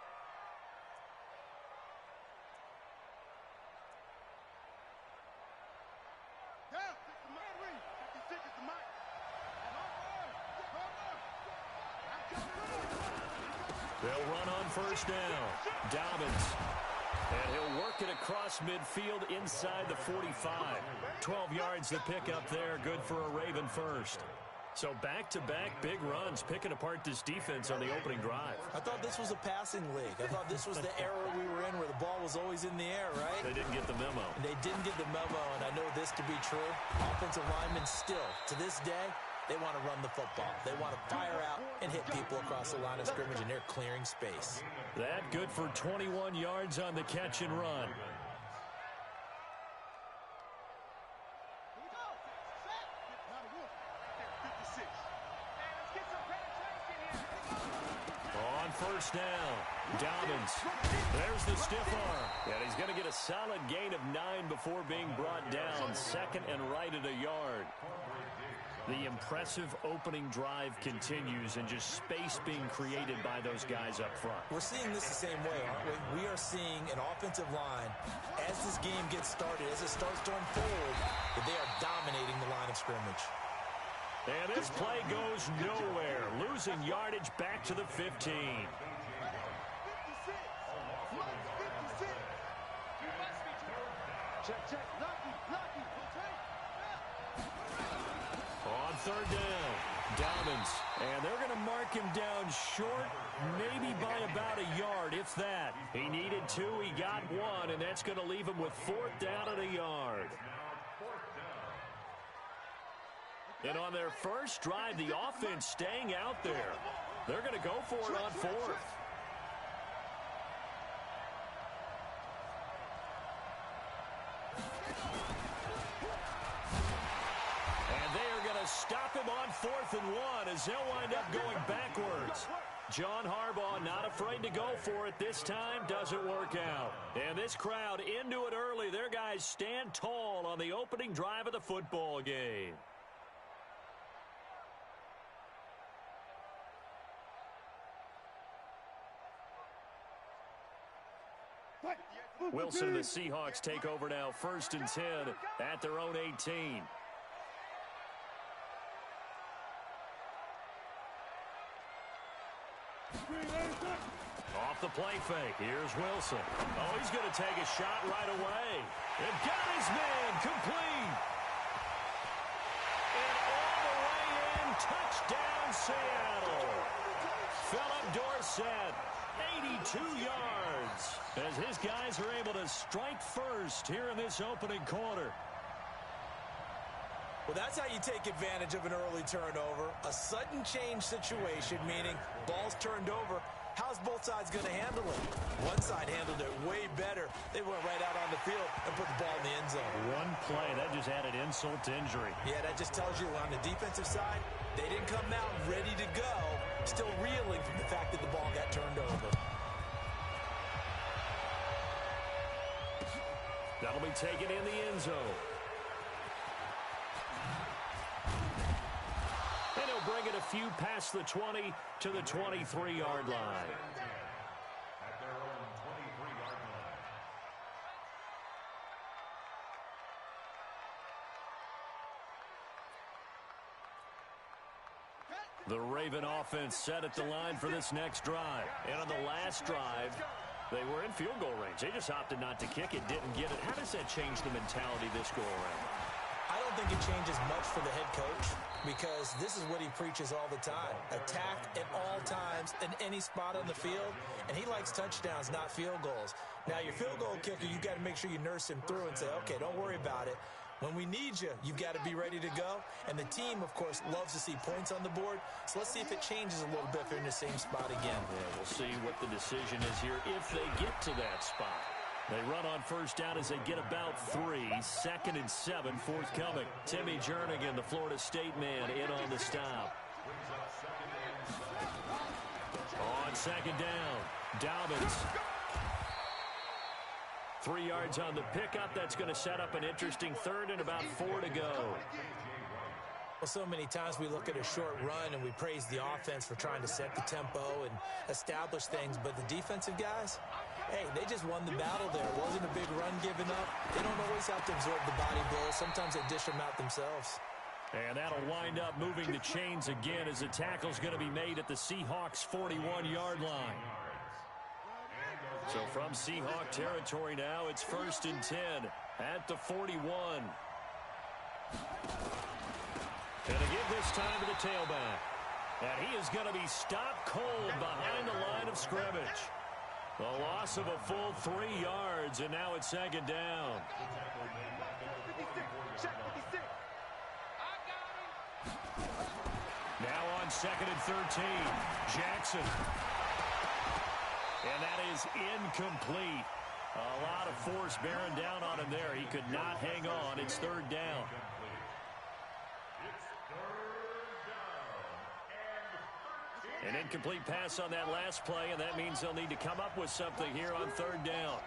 They'll run on first down. Dobbins. And he'll work it across midfield inside the 45. 12 yards to pick up there. Good for a Raven first. So back-to-back big runs, picking apart this defense on the opening drive. I thought this was a passing league. I thought this was the era we were in where the ball was always in the air, right? They didn't get the memo. They didn't get the memo, and I know this to be true. Offensive linemen still, to this day, they want to run the football. They want to fire out and hit people across the line of scrimmage, and they're clearing space. That good for 21 yards on the catch and run. On first down, Dobbins. There's the stiff arm. And he's going to get a solid gain of 9 before being brought down. Second and right at a yard. The impressive opening drive continues, and just space being created by those guys up front. We're seeing this the same way, aren't we? We are seeing an offensive line, as this game gets started, as it starts to unfold, that they are dominating the line of scrimmage. And this play goes nowhere. Losing yardage back to the 15. Check. Lucky. On third down, Dobbins. And they're going to mark him down short, maybe by about a yard, if that. He needed 2, he got 1, and that's going to leave him with 4th down at a yard. And on their first drive, the offense staying out there. They're going to go for it on 4th. Stop him on 4th and 1 as they'll wind up going backwards. John Harbaugh not afraid to go for it this time. Doesn't work out. And this crowd into it early. Their guys stand tall on the opening drive of the football game. Wilson, the Seahawks take over now. 1st and 10 at their own 18. Off the play fake. Here's Wilson. Oh, he's going to take a shot right away. And got his man complete. And all the way in. Touchdown, Seattle. Philip Dorsett, 82 yards. As his guys are able to strike first here in this opening quarter. Well, that's how you take advantage of an early turnover. A sudden change situation, meaning ball's turned over. How's both sides going to handle it? One side handled it way better. They went right out on the field and put the ball in the end zone. One play, that just added insult to injury. Yeah, that just tells you on the defensive side, they didn't come out ready to go, still reeling from the fact that the ball got turned over. That'll be taken in the end zone. And he'll bring it a few past the 20 to the 23-yard line. At their own 23-yard line. The Raven offense set at the line for this next drive. And on the last drive, they were in field goal range. They just opted not to kick it, didn't get it. How does that change the mentality this go-around? I don't think it changes much for the head coach, because this is what he preaches all the time. Attack at all times in any spot on the field, and he likes touchdowns, not field goals. Now, your field goal kicker, you got to make sure you nurse him through and say, okay, don't worry about it. When we need you, you've got to be ready to go. And the team, of course, loves to see points on the board. So let's see if it changes a little bit if they're in the same spot again. Yeah, we'll see what the decision is here if they get to that spot. They run on first down as they get about 3. 2nd and 7, forthcoming. Timmy Jernigan, the Florida State man, in on the stop. On 2nd down, Dobbins. 3 yards on the pickup. That's going to set up an interesting 3rd and about 4 to go. Well, so many times we look at a short run and we praise the offense for trying to set the tempo and establish things, but the defensive guys, hey, they just won the battle there. It wasn't a big run given up. They don't always have to absorb the body blows. Sometimes they dish them out themselves. And that'll wind up moving the chains again as the tackle's going to be made at the Seahawks' 41-yard line. So from Seahawk territory now, it's 1st and 10 at the 41. And to give this time to the tailback. And he is going to be stopped cold behind the line of scrimmage. A loss of a full 3 yards, and now it's 2nd down. 56. Check 56. Now on 2nd and 13, Jackson. And that is incomplete. A lot of force bearing down on him there. He could not hang on. It's 3rd down. An incomplete pass on that last play, and that means they'll need to come up with something here on 3rd down.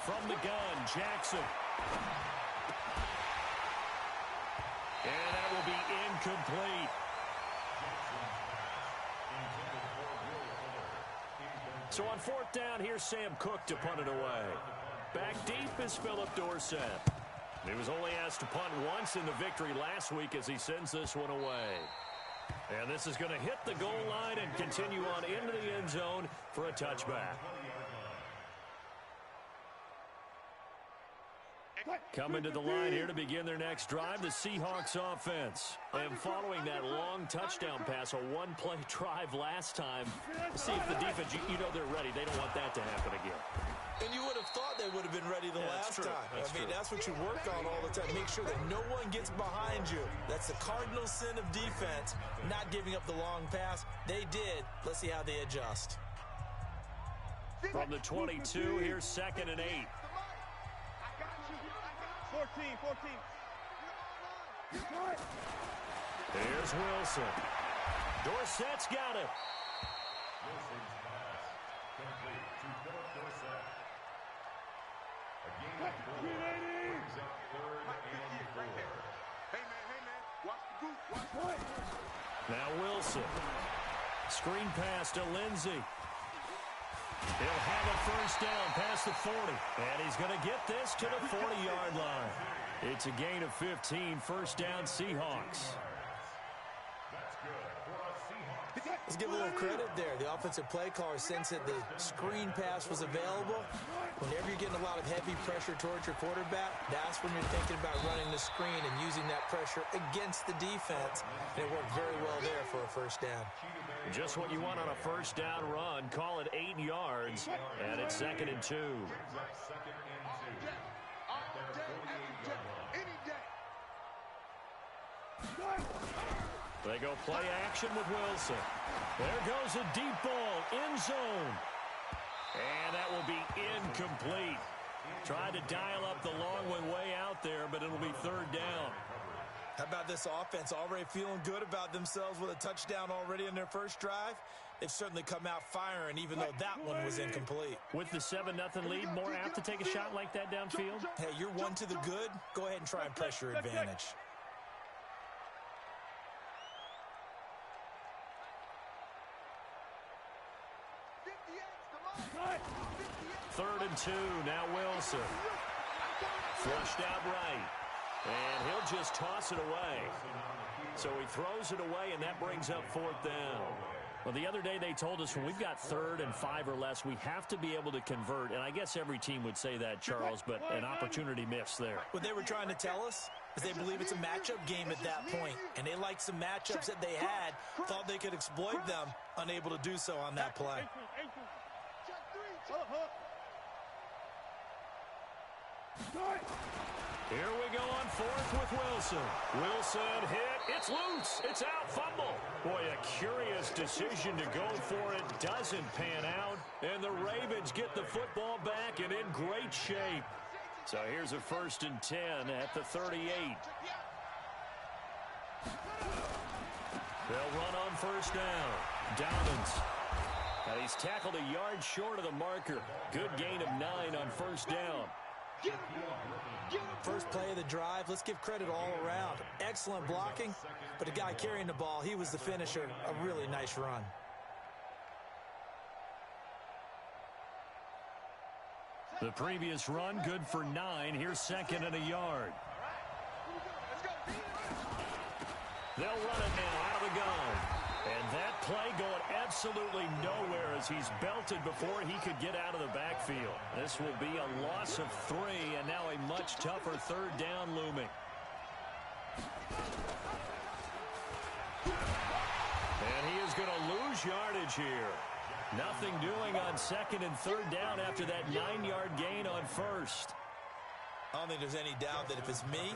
From the gun, Jackson. And that will be incomplete. So on 4th down, here's Sam Cook to punt it away. Back deep is Philip Dorsett. He was only asked to punt once in the victory last week as he sends this one away. And this is going to hit the goal line and continue on into the end zone for a touchback. Coming to the line here to begin their next drive, the Seahawks offense. And following that long touchdown pass, a one-play drive last time, see if the defense, you know they're ready. They don't want that to happen again. And you would have thought they would have been ready the last time. I mean, that's what you work on all the time. Make sure that no one gets behind you. That's the cardinal sin of defense, not giving up the long pass. They did. Let's see how they adjust. From the 22, here's 2nd and 8. 14. Here's Wilson. Dorsett's got it. Wilson's pass complete to Philip Dorsett. A gain of 4 brings up 3rd and 4. Hey, man. Watch the goose. Now Wilson. Screen pass to Lindsey. He'll have a 1st down past the 40. And he's going to get this to the 40-yard line. It's a gain of 15. 1st down, Seahawks. That's good for a Seahawks. Let's give a little credit there. The offensive play caller sensed that the screen pass was available. Whenever you're getting a lot of heavy pressure towards your quarterback, that's when you're thinking about running the screen and using that pressure against the defense. And it worked very well there for a 1st down. Just what you want on a 1st down run. Call it 8 yards, and it's 2nd and 2. They go play action with Wilson. There goes a deep ball, end zone. And that will be incomplete. Tried to dial up the long one way out there, but it'll be 3rd down. How about this offense already feeling good about themselves with a touchdown already in their first drive? They've certainly come out firing, even though that one was incomplete. With the 7-0 lead, more apt to take a shot like that downfield? Hey, you're one to the good. Go ahead and try and press your advantage. Third and 2, now Wilson. Flushed out right. And he'll just toss it away. So he throws it away, and that brings up 4th down. Well, the other day they told us when we've got 3rd and 5 or less, we have to be able to convert. And I guess every team would say that, Charles, but an opportunity missed there. What they were trying to tell us is they believe it's a matchup game at that point. And they liked some matchups that they had, thought they could exploit them, unable to do so on that play. Here we go on fourth with Wilson. Wilson hit. It's loose. It's out. Fumble. Boy, a curious decision to go for it. Doesn't pan out. And the Ravens get the football back and in great shape. So here's a 1st and 10 at the 38. They'll run on 1st down. Dobbins. And he's tackled a yard short of the marker. Good gain of 9 on 1st down. First play of the drive, let's give credit all around. Excellent blocking, but the guy carrying the ball, he was the finisher. A really nice run. The previous run, good for 9. Here's 2nd and a yard. They'll run it now out of the gun. And that play going absolutely nowhere as he's belted before he could get out of the backfield. This will be a loss of 3, and now a much tougher 3rd down looming. And he is going to lose yardage here. Nothing doing on 2nd and 3rd down after that 9-yard gain on 1st. I don't think there's any doubt that if it's me,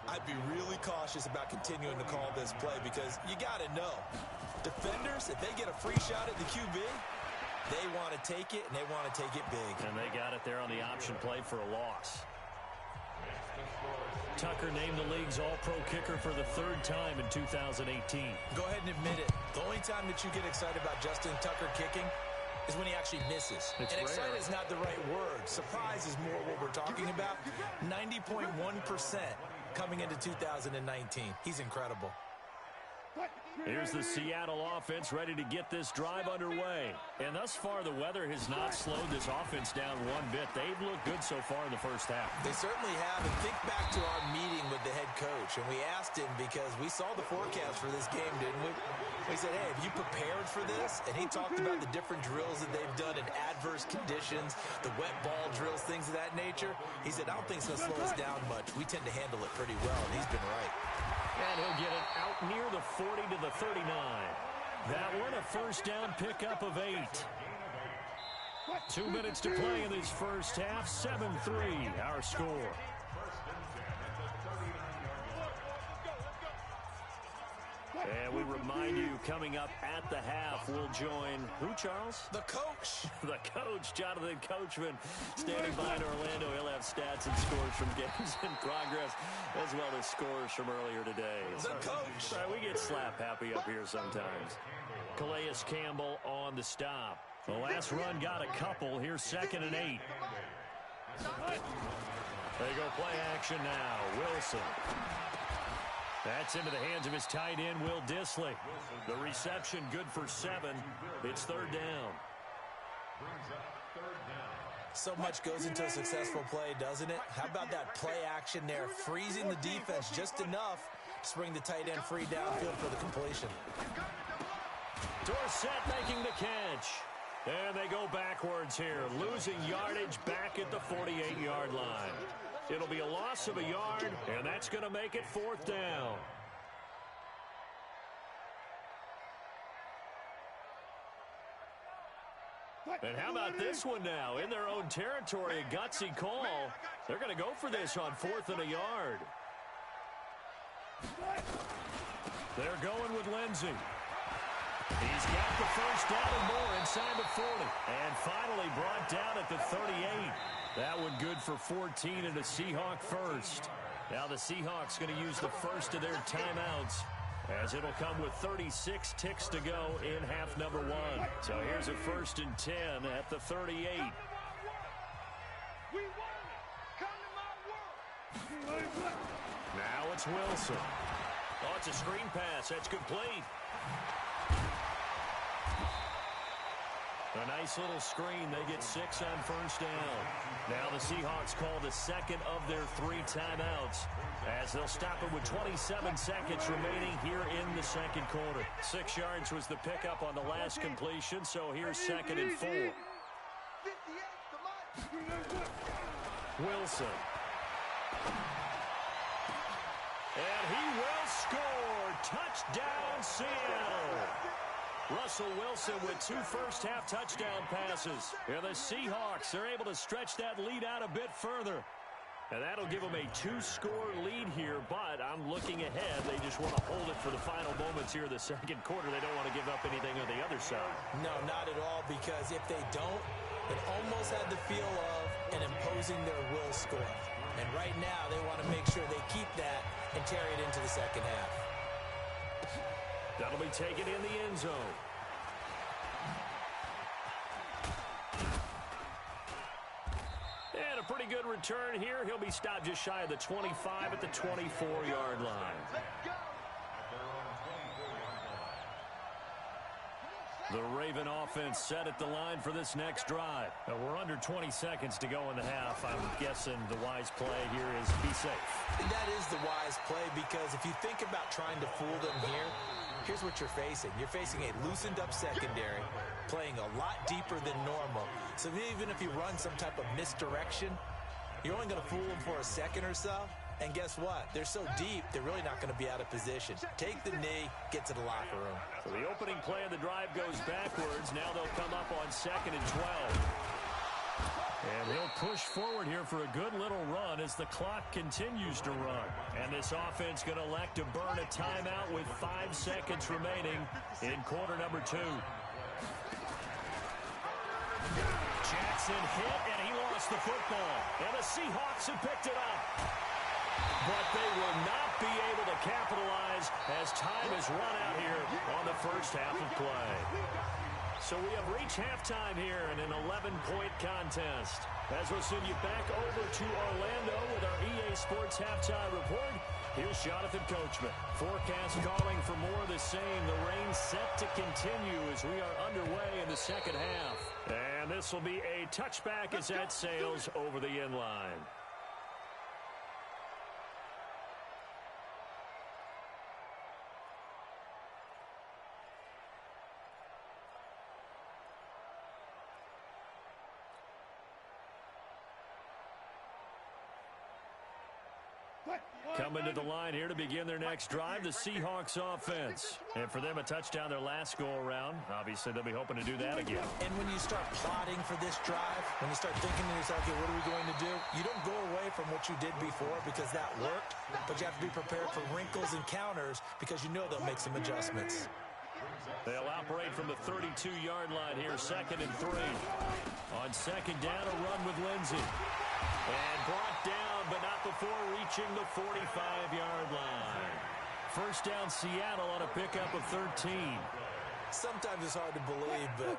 I'd be really cautious about continuing to call this play because you got to know. Defenders, if they get a free shot at the QB, they want to take it, and they want to take it big. And they got it there on the option play for a loss. Tucker named the league's all-pro kicker for the 3rd time in 2018. Go ahead and admit it. The only time that you get excited about Justin Tucker kicking is when he actually misses. It's and rare. excited is not the right word. Surprise is more what we're talking about. 90.1% coming into 2019. He's incredible. Here's the Seattle offense ready to get this drive underway. And thus far, the weather has not slowed this offense down one bit. They've looked good so far in the 1st half. They certainly have. And think back to our meeting with the head coach. And we asked him because we saw the forecast for this game, didn't we? We said, hey, have you prepared for this? And he talked about the different drills that they've done in adverse conditions, the wet ball drills, things of that nature. He said, I don't think it's going to slow us down much. We tend to handle it pretty well, and he's been right. And he'll get it out near the 40 to the 39. That one a 1st down pickup of 8. 2 minutes to play in this 1st half. 7-3 our score. And we remind you, coming up at the half, we'll join who, Charles? The coach. The coach, Jonathan Coachman, standing by in Orlando. He'll have stats and scores from games in progress, as well as scores from earlier today. The coach. Sorry, we get slap happy up here sometimes. Calais Campbell on the stop. The last run got a couple. Here's 2nd and 8. They go play action now. Wilson. That's into the hands of his tight end, Will Dissly. The reception good for 7. It's 3rd down. So much goes into a successful play, doesn't it? How about that play action there? Freezing the defense just enough to bring the tight end free downfield for the completion. Dorsett making the catch. And they go backwards here, losing yardage back at the 48-yard line. It'll be a loss of a yard, and that's going to make it 4th down. And how about this one now? In their own territory, a gutsy call. They're going to go for this on 4th and a yard. They're going with Lindsey. He's got the 1st down and more inside the 40. And finally brought down at the 38. That one good for 14 and a Seahawk 1st. Now the Seahawks going to use the first of their timeouts as it'll come with 36 ticks to go in half number 1. So here's a 1st and 10 at the 38. Now it's Wilson. Oh, it's a screen pass. That's complete. A nice little screen. They get 6 on 1st down. Now the Seahawks call the 2nd of their 3 timeouts as they'll stop it with 27 seconds remaining here in the 2nd quarter. 6 yards was the pickup on the last completion, so here's 2nd and 4. Wilson. And he will score. Touchdown, Seattle. Russell Wilson with 2 first-half touchdown passes. And the Seahawks are able to stretch that lead out a bit further. And that'll give them a 2-score lead here, but I'm looking ahead. They just want to hold it for the final moments here in the second quarter. They don't want to give up anything on the other side. No, not at all, because if they don't, it almost had the feel of an imposing their will score. And right now, they want to make sure they keep that and carry it into the second half. That'll be taken in the end zone. And a pretty good return here. He'll be stopped just shy of the 25 at the 24-yard line. The Raven offense set at the line for this next drive. We're under 20 seconds to go in the half. I'm guessing the wise play here is be safe. And that is the wise play, because if you think about trying to fool them here, here's what you're facing. You're facing a loosened-up secondary, playing a lot deeper than normal. So even if you run some type of misdirection, you're only going to fool them for a second or so. And guess what? They're so deep, they're really not going to be out of position. Take the knee, get to the locker room. So the opening play of the drive goes backwards. Now they'll come up on 2nd and 12. And he'll push forward here for a good little run as the clock continues to run. And this offense going to elect to burn a timeout with 5 seconds remaining in quarter number 2. Jackson hit, and he lost the football. And the Seahawks have picked it up. But they will not be able to capitalize as time has run out here on the first half of play. So we have reached halftime here in an 11-point contest. As we'll send you back over to Orlando with our EA Sports Halftime Report, here's Jonathan Coachman. Forecast calling for more of the same. The rain set to continue as we are underway in the second half. And this will be a touchback as that sails over the end line. Coming to the line here to begin their next drive, the Seahawks offense. And for them, a touchdown their last go-around. Obviously, they'll be hoping to do that again. And when you start plotting for this drive, when you start thinking to yourself, okay, what are we going to do? You don't go away from what you did before because that worked, but you have to be prepared for wrinkles and counters because you know they'll make some adjustments. They'll operate from the 32-yard line here, 2nd and 3. On 2nd down, a run with Lindsey. And brought down, but not before reaching the 45-yard line. First down, Seattle on a pickup of 13. Sometimes it's hard to believe, but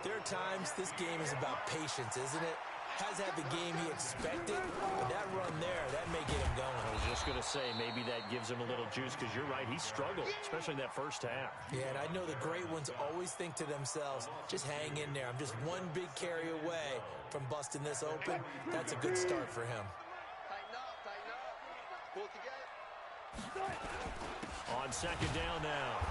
there are times this game is about patience, isn't it? Has had the game he expected, but that run there, that may get him going. I was just going to say, maybe that gives him a little juice, because you're right, he struggled, especially in that first half. Yeah, and I know the great ones always think to themselves, just hang in there. I'm just one big carry away from busting this open. That's a good start for him. Tighten up, pull together. On 2nd down now,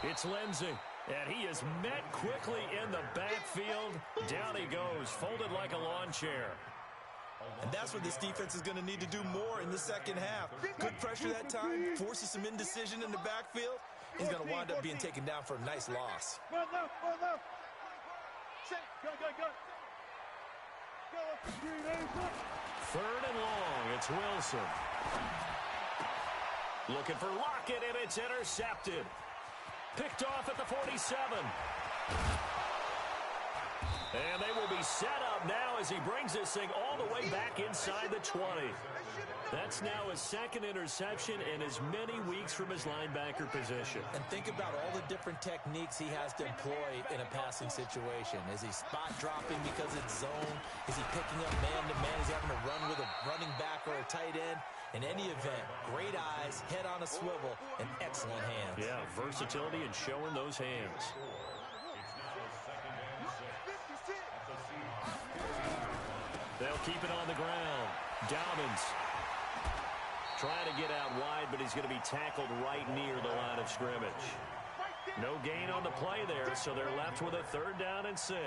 it's Lindsey. And he is met quickly in the backfield. Down he goes, folded like a lawn chair. And that's what this defense is going to need to do more in the second half. Good pressure that time, forces some indecision in the backfield. He's going to wind up being taken down for a nice loss. Go. 3rd and long, it's Wilson. Looking for Lockett, and it's intercepted. Picked off at the 47. And they will be set up now as he brings this thing all the way back inside the 20. That's now his 2nd interception in as many weeks from his linebacker position. And think about all the different techniques he has to employ in a passing situation. Is he spot dropping because it's zone? Is he picking up man-to-man? Is he having to run with a running back or a tight end? In any event, great eyes, head on a swivel, and excellent hands. Yeah, versatility and showing those hands. They'll keep it on the ground. Dobbins trying to get out wide, but he's going to be tackled right near the line of scrimmage. No gain on the play there, so they're left with a 3rd down and 6.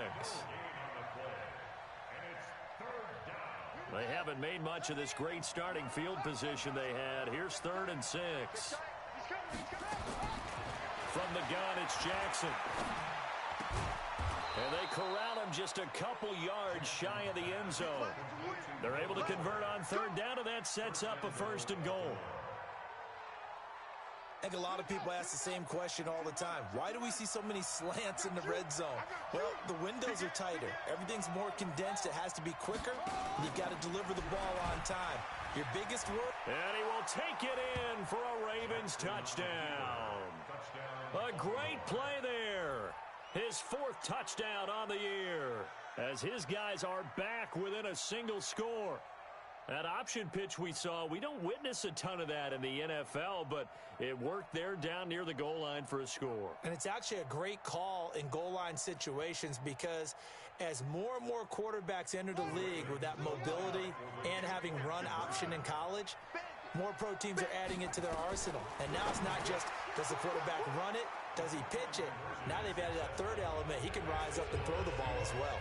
They haven't made much of this great starting field position they had. Here's 3rd and 6. From the gun, it's Jackson. And they corral him just a couple yards shy of the end zone. They're able to convert on third down, and that sets up a first and goal. I think a lot of people ask the same question all the time. Why do we see so many slants in the red zone? Well, the windows are tighter. Everything's more condensed. It has to be quicker. And you've got to deliver the ball on time. Your biggest work. And he will take it in for a Ravens touchdown. A great play there. His fourth touchdown on the year, as his guys are back within a single score. That option pitch we saw, we don't witness a ton of that in the NFL, but it worked there down near the goal line for a score. And it's actually a great call in goal line situations, because as more and more quarterbacks enter the league with that mobility and having run option in college, more pro teams are adding it to their arsenal. And now it's not just, does the quarterback run it? Does he pitch it? Now they've added that third element. He can rise up and throw the ball as well.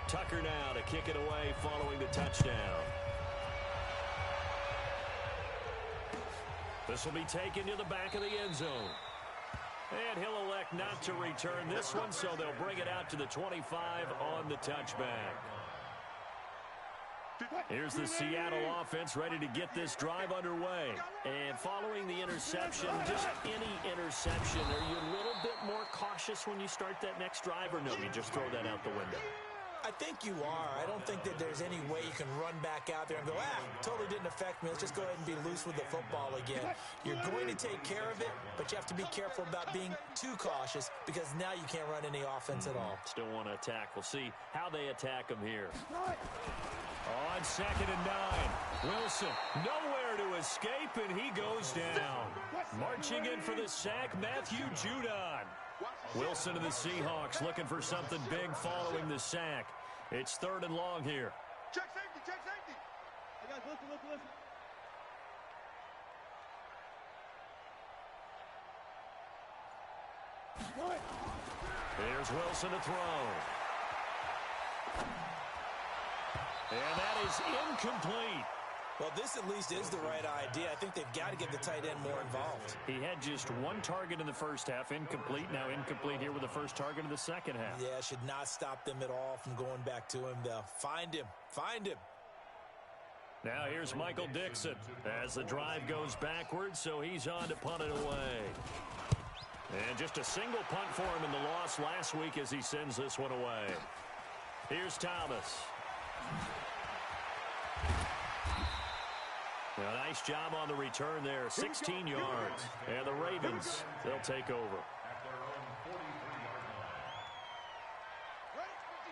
Tucker now to kick it away following the touchdown. This will be taken to the back of the end zone. And he'll elect not to return this one, so they'll bring it out to the 25 on the touchback. Here's the Seattle offense ready to get this drive underway. And following the interception, just any interception, are you a little bit more cautious when you start that next drive, or no, you just throw that out the window? I think you are. I don't think that there's any way you can run back out there and go, totally didn't affect me. Let's just go ahead and be loose with the football again. You're going to take care of it, but you have to be careful about being too cautious, because now you can't run any offense at all. Still want to attack. We'll see how they attack him here. On 2nd and 9, Wilson nowhere to escape, and he goes down. Marching in for the sack, Matthew Judon. Wilson and the Seahawks looking for something big following the sack. It's 3rd and long here. Check safety, check safety. Hey guys, listen. Here's Wilson to throw. And that is incomplete. Well, this at least is the right idea. I think they've got to get the tight end more involved. He had just one target in the first half, incomplete. Now incomplete here with the first target of the second half. Yeah, should not stop them at all from going back to him, though. Find him. Now here's Michael Dixon as the drive goes backwards, so he's on to punt it away. And just a single punt for him in the loss last week as he sends this one away. Here's Thomas. A nice job on the return there, 16 yards. And the Ravens, they'll take over.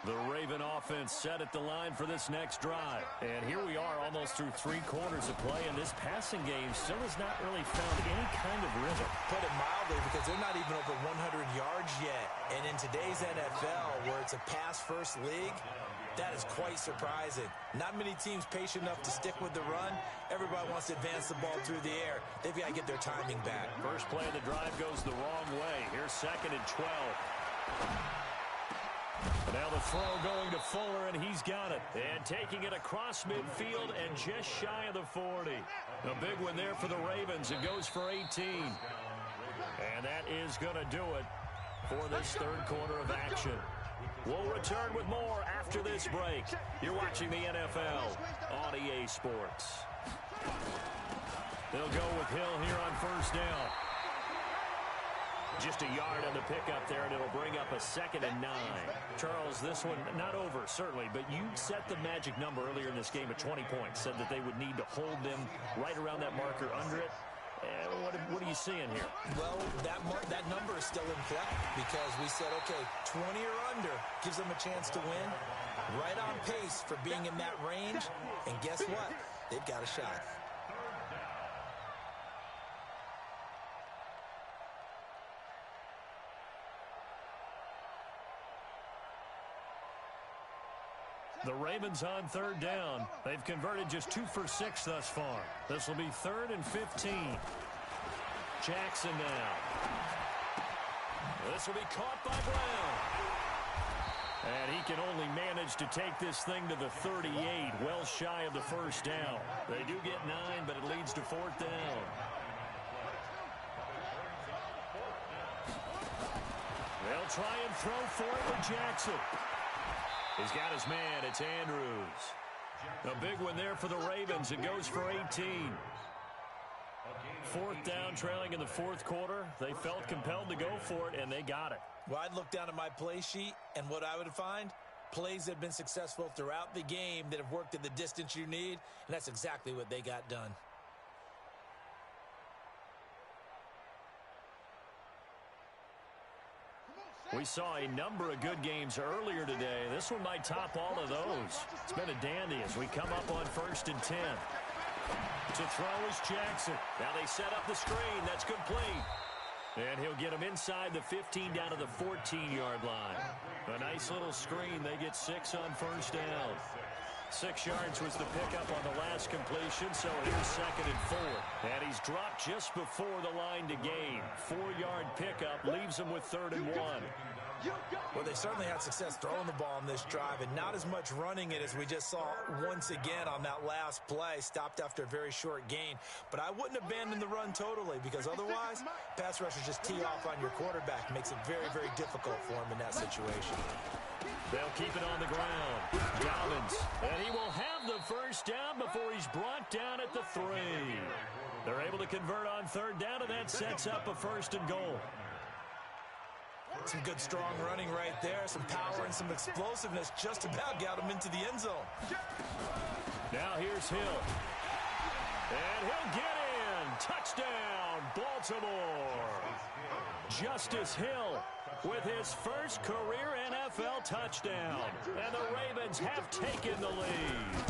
The Raven offense set at the line for this next drive. And here we are almost through 3 quarters of play, and this passing game still has not really found any kind of rhythm. Put it mildly, because they're not even over 100 yards yet. And in today's NFL, where it's a pass-first league, that is quite surprising. Not many teams patient enough to stick with the run. Everybody wants to advance the ball through the air. They've got to get their timing back. First play of the drive goes the wrong way. Here's 2nd and 12. And now the throw going to Fuller, and he's got it. And taking it across midfield and just shy of the 40. A big one there for the Ravens. It goes for 18. And that is going to do it for this 3rd quarter of action. We'll return with more after this break. You're watching the NFL on EA Sports. They'll go with Hill here on 1st down. Just a yard on the pickup there, and it'll bring up a 2nd and 9. Charles, this one not over, certainly, but you set the magic number earlier in this game at 20 points, said that they would need to hold them right around that marker under it. What are you seeing here? Well, that number is still in play, because we said, okay, 20 or under gives them a chance to win. Right on pace for being in that range. And guess what? They've got a shot. The Ravens on 3rd down. They've converted just 2 for 6 thus far. This will be 3rd and 15. Jackson now. This will be caught by Brown. And he can only manage to take this thing to the 38, well shy of the 1st down. They do get 9, but it leads to 4th down. try and throw for it with Jackson. He's got his man. It's Andrews. A big one there for the Ravens. It goes for 18. Fourth down, trailing in the fourth quarter. They felt compelled to go for it, and they got it. Well, I'd look down at my play sheet, and what I would find, plays that have been successful throughout the game that have worked at the distance you need, and that's exactly what they got done. We saw a number of good games earlier today. This one might top all of those. It's been a dandy as we come up on 1st and 10. To throw is Jackson. Now they set up the screen. That's complete. And he'll get him inside the 15 down to the 14-yard line. A nice little screen. They get 6 on 1st down. 6 yards was the pickup on the last completion, so here's 2nd and 4. And he's dropped just before the line to gain. 4-yard pickup leaves him with 3rd and 1. Well, they certainly had success throwing the ball on this drive, and not as much running it as we just saw once again on that last play. Stopped after a very short gain. But I wouldn't abandon the run totally, because otherwise, pass rushers just tee off on your quarterback. Makes it very, very difficult for him in that situation. They'll keep it on the ground. Dobbins, and he will have the first down before he's brought down at the 3. They're able to convert on 3rd down, and that sets up a 1st and goal. Some good, strong running right there. Some power and some explosiveness just about got him into the end zone. Now here's Hill. And he'll get in. Touchdown, Baltimore. Justice Hill with his first career NFL touchdown. And the Ravens have taken the lead.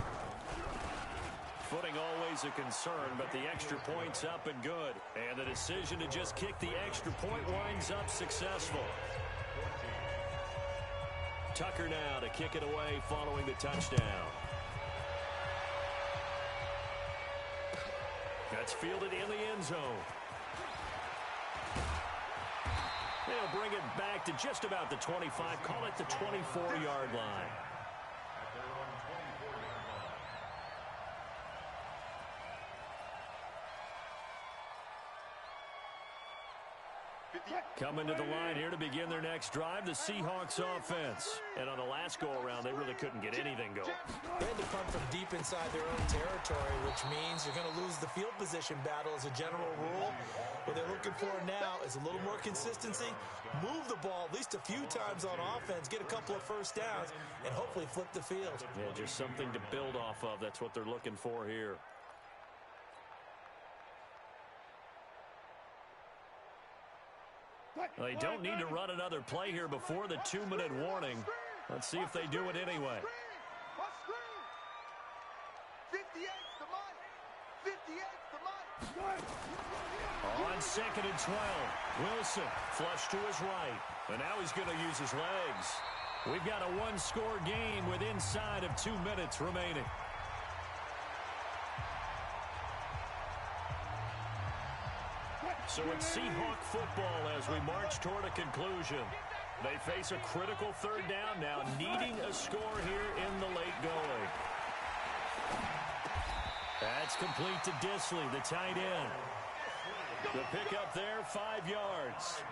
Footing always a concern, but the extra point's up and good. And the decision to just kick the extra point winds up successful. Tucker now to kick it away following the touchdown. That's fielded in the end zone. They'll bring it back to just about the 25. Call it the 24-yard line. Coming to the line here to begin their next drive, the Seahawks offense. And on the last go-around, they really couldn't get anything going. They had to punt from deep inside their own territory, which means you're going to lose the field position battle as a general rule. What they're looking for now is a little more consistency, move the ball at least a few times on offense, get a couple of first downs, and hopefully flip the field. Yeah, just something to build off of. That's what they're looking for here. They don't need to run another play here before the 2-minute warning. Let's see if they do it anyway. 58's the money. 58's the money. On 2nd and 12, Wilson flush to his right. And now he's going to use his legs. We've got a one-score game with inside of 2 minutes remaining. So it's Seahawk football as we march toward a conclusion. They face a critical 3rd down now, needing a score here in the late going. That's complete to Disley, the tight end. The pickup there, 5 yards.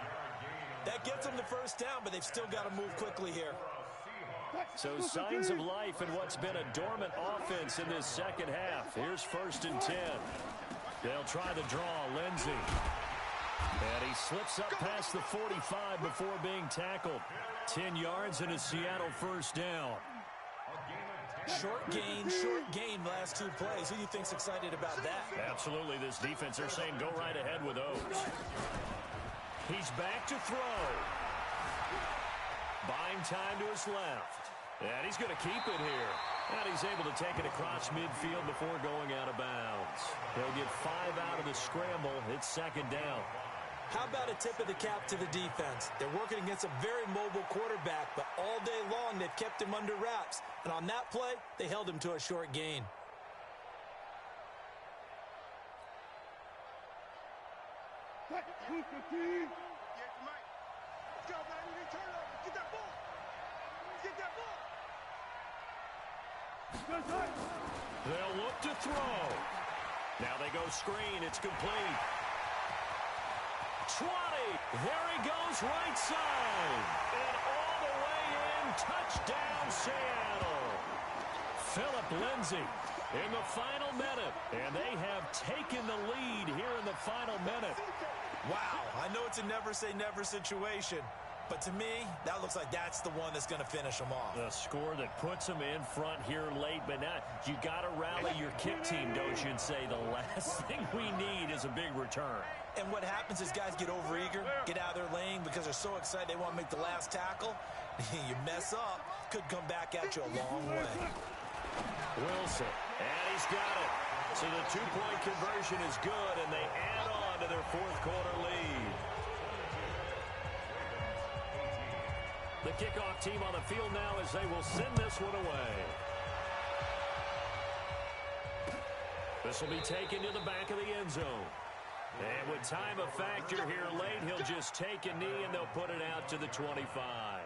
That gets them the first down, but they've still got to move quickly here. So signs of life in what's been a dormant offense in this second half. Here's 1st and 10. They'll try the draw, Lindsey. And he slips up past the 45 before being tackled. 10 yards and a Seattle first down. Short gain, last 2 plays. Who do you think's excited about that? Absolutely, this defense, they're saying go right ahead with those. He's back to throw. Buying time to his left. And he's going to keep it here. And he's able to take it across midfield before going out of bounds. They'll get 5 out of the scramble. It's 2nd down. How about a tip of the cap to the defense? They're working against a very mobile quarterback, but all day long they've kept him under wraps. And on that play, they held him to a short gain. Get that ball. Get that ball. They'll look to throw. Now they go screen. It's complete. 20. There he goes right side. And all the way in. Touchdown, Seattle. Philip Lindsay in the final minute. And they have taken the lead here in the final minute. Wow, I know it's a never-say-never situation, but to me, that looks like that's the one that's going to finish them off. The score that puts them in front here late, but now you got to rally your kick team, don't you, and say the last thing we need is a big return. And what happens is guys get overeager, get out of their lane because they're so excited they want to make the last tackle. You mess up, could come back at you a long way. Wilson, and he's got it. So the two-point conversion is good, and they add on to their fourth quarter lead. The kickoff team on the field now as they will send this one away. This will be taken to the back of the end zone. And with time a factor here late, he'll just take a knee and they'll put it out to the 25.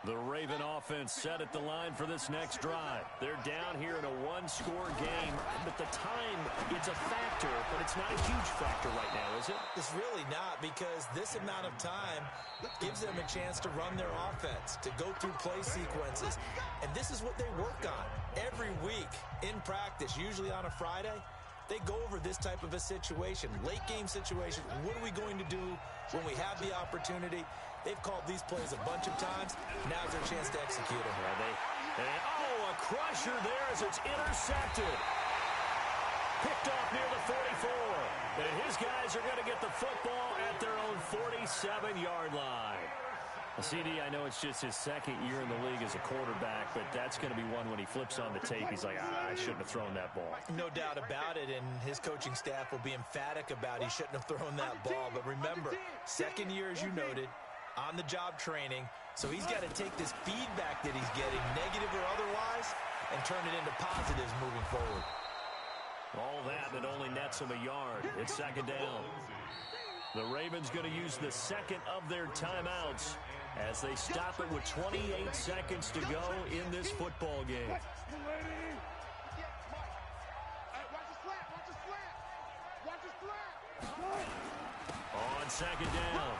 The Raven offense set at the line for this next drive. They're down here in a one-score game, but the time, it's a factor, but it's not a huge factor right now, is it? It's really not, because this amount of time gives them a chance to run their offense, to go through play sequences, and this is what they work on every week in practice, usually on a Friday. They go over this type of a situation, late game situation. What are we going to do when we have the opportunity? They've called these plays a bunch of times. Now's their chance to execute them. A crusher there as it's intercepted. Picked off near the 44. And his guys are going to get the football at their own 47-yard line. CD, I know it's just his second year in the league as a quarterback, but that's going to be one when he flips on the tape. He's like, I shouldn't have thrown that ball. No doubt about it, and his coaching staff will be emphatic about he shouldn't have thrown that ball. But remember, second year, as you noted, on-the-job training, so he's got to take this feedback that he's getting, negative or otherwise, and turn it into positives moving forward. All that only nets him a yard. It's second down. The Ravens going to use the second of their timeouts as they stop it with 28 seconds to go in this football game. On second down,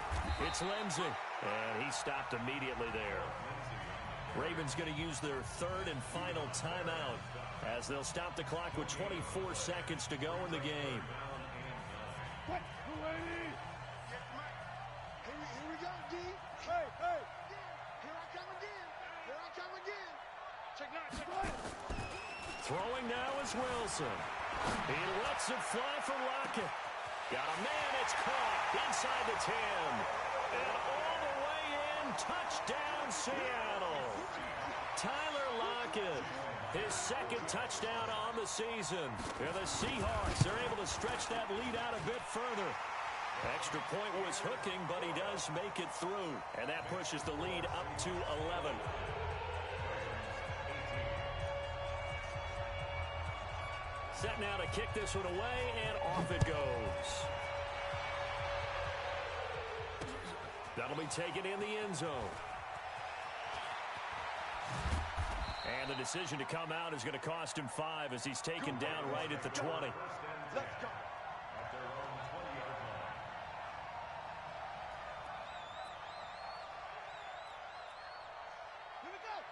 it's Lindsay, and he stopped immediately there. Ravens going to use their third and final timeout as they'll stop the clock with 24 seconds to go in the game. Here we go, D. Hey. Here I come again. Check nine. Throwing now is Wilson. He lets it fly for Lockett. Got a man, it's caught inside the 10. And all the way in, touchdown Seattle. Tyler Lockett, his second touchdown on the season. And the Seahawks are able to stretch that lead out a bit further. Extra point was hooking, but he does make it through. And that pushes the lead up to 11. Set now to kick this one away, and off it goes. That'll be taken in the end zone. And the decision to come out is going to cost him 5 as he's taken down right at the 20. Let's go.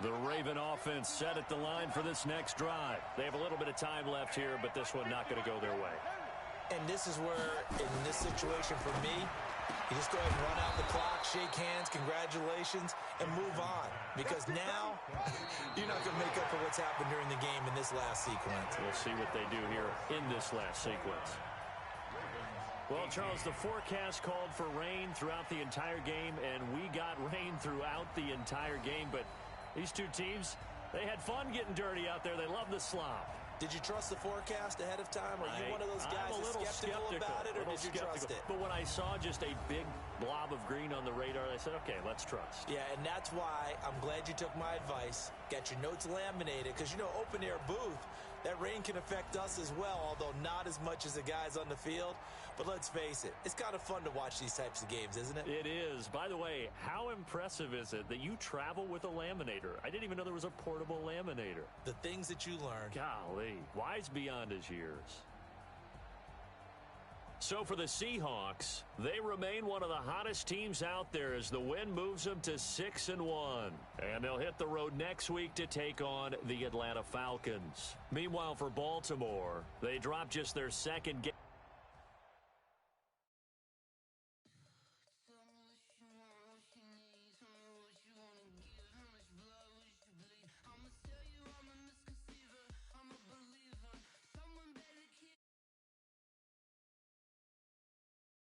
The Raven offense set at the line for this next drive. They have a little bit of time left here, but this one not going to go their way. And this is where, in this situation for me, you just go ahead and run out the clock, shake hands, congratulations, and move on. Because now, you're not going to make up for what's happened during the game in this last sequence. We'll see what they do here in this last sequence. Well, Charles, the forecast called for rain throughout the entire game, and we got rain throughout the entire game, but these two teams, they had fun getting dirty out there. They love the slop. Did you trust the forecast ahead of time? Are you one of those guys that's skeptical about it, or did you trust it? But when I saw just a big blob of green on the radar, I said, okay, let's trust. Yeah, and that's why I'm glad you took my advice. Got your notes laminated, because, you know, open-air booth, That rain can affect us as well, although not as much as the guys on the field. But let's face it, it's kind of fun to watch these types of games, isn't it? It is. By the way, how impressive is it that you travel with a laminator? I didn't even know there was a portable laminator. The things that you learn. Golly, wise beyond his years. So for the Seahawks, they remain one of the hottest teams out there as the win moves them to 6-1. And they'll hit the road next week to take on the Atlanta Falcons. Meanwhile, for Baltimore, they dropped just their second game.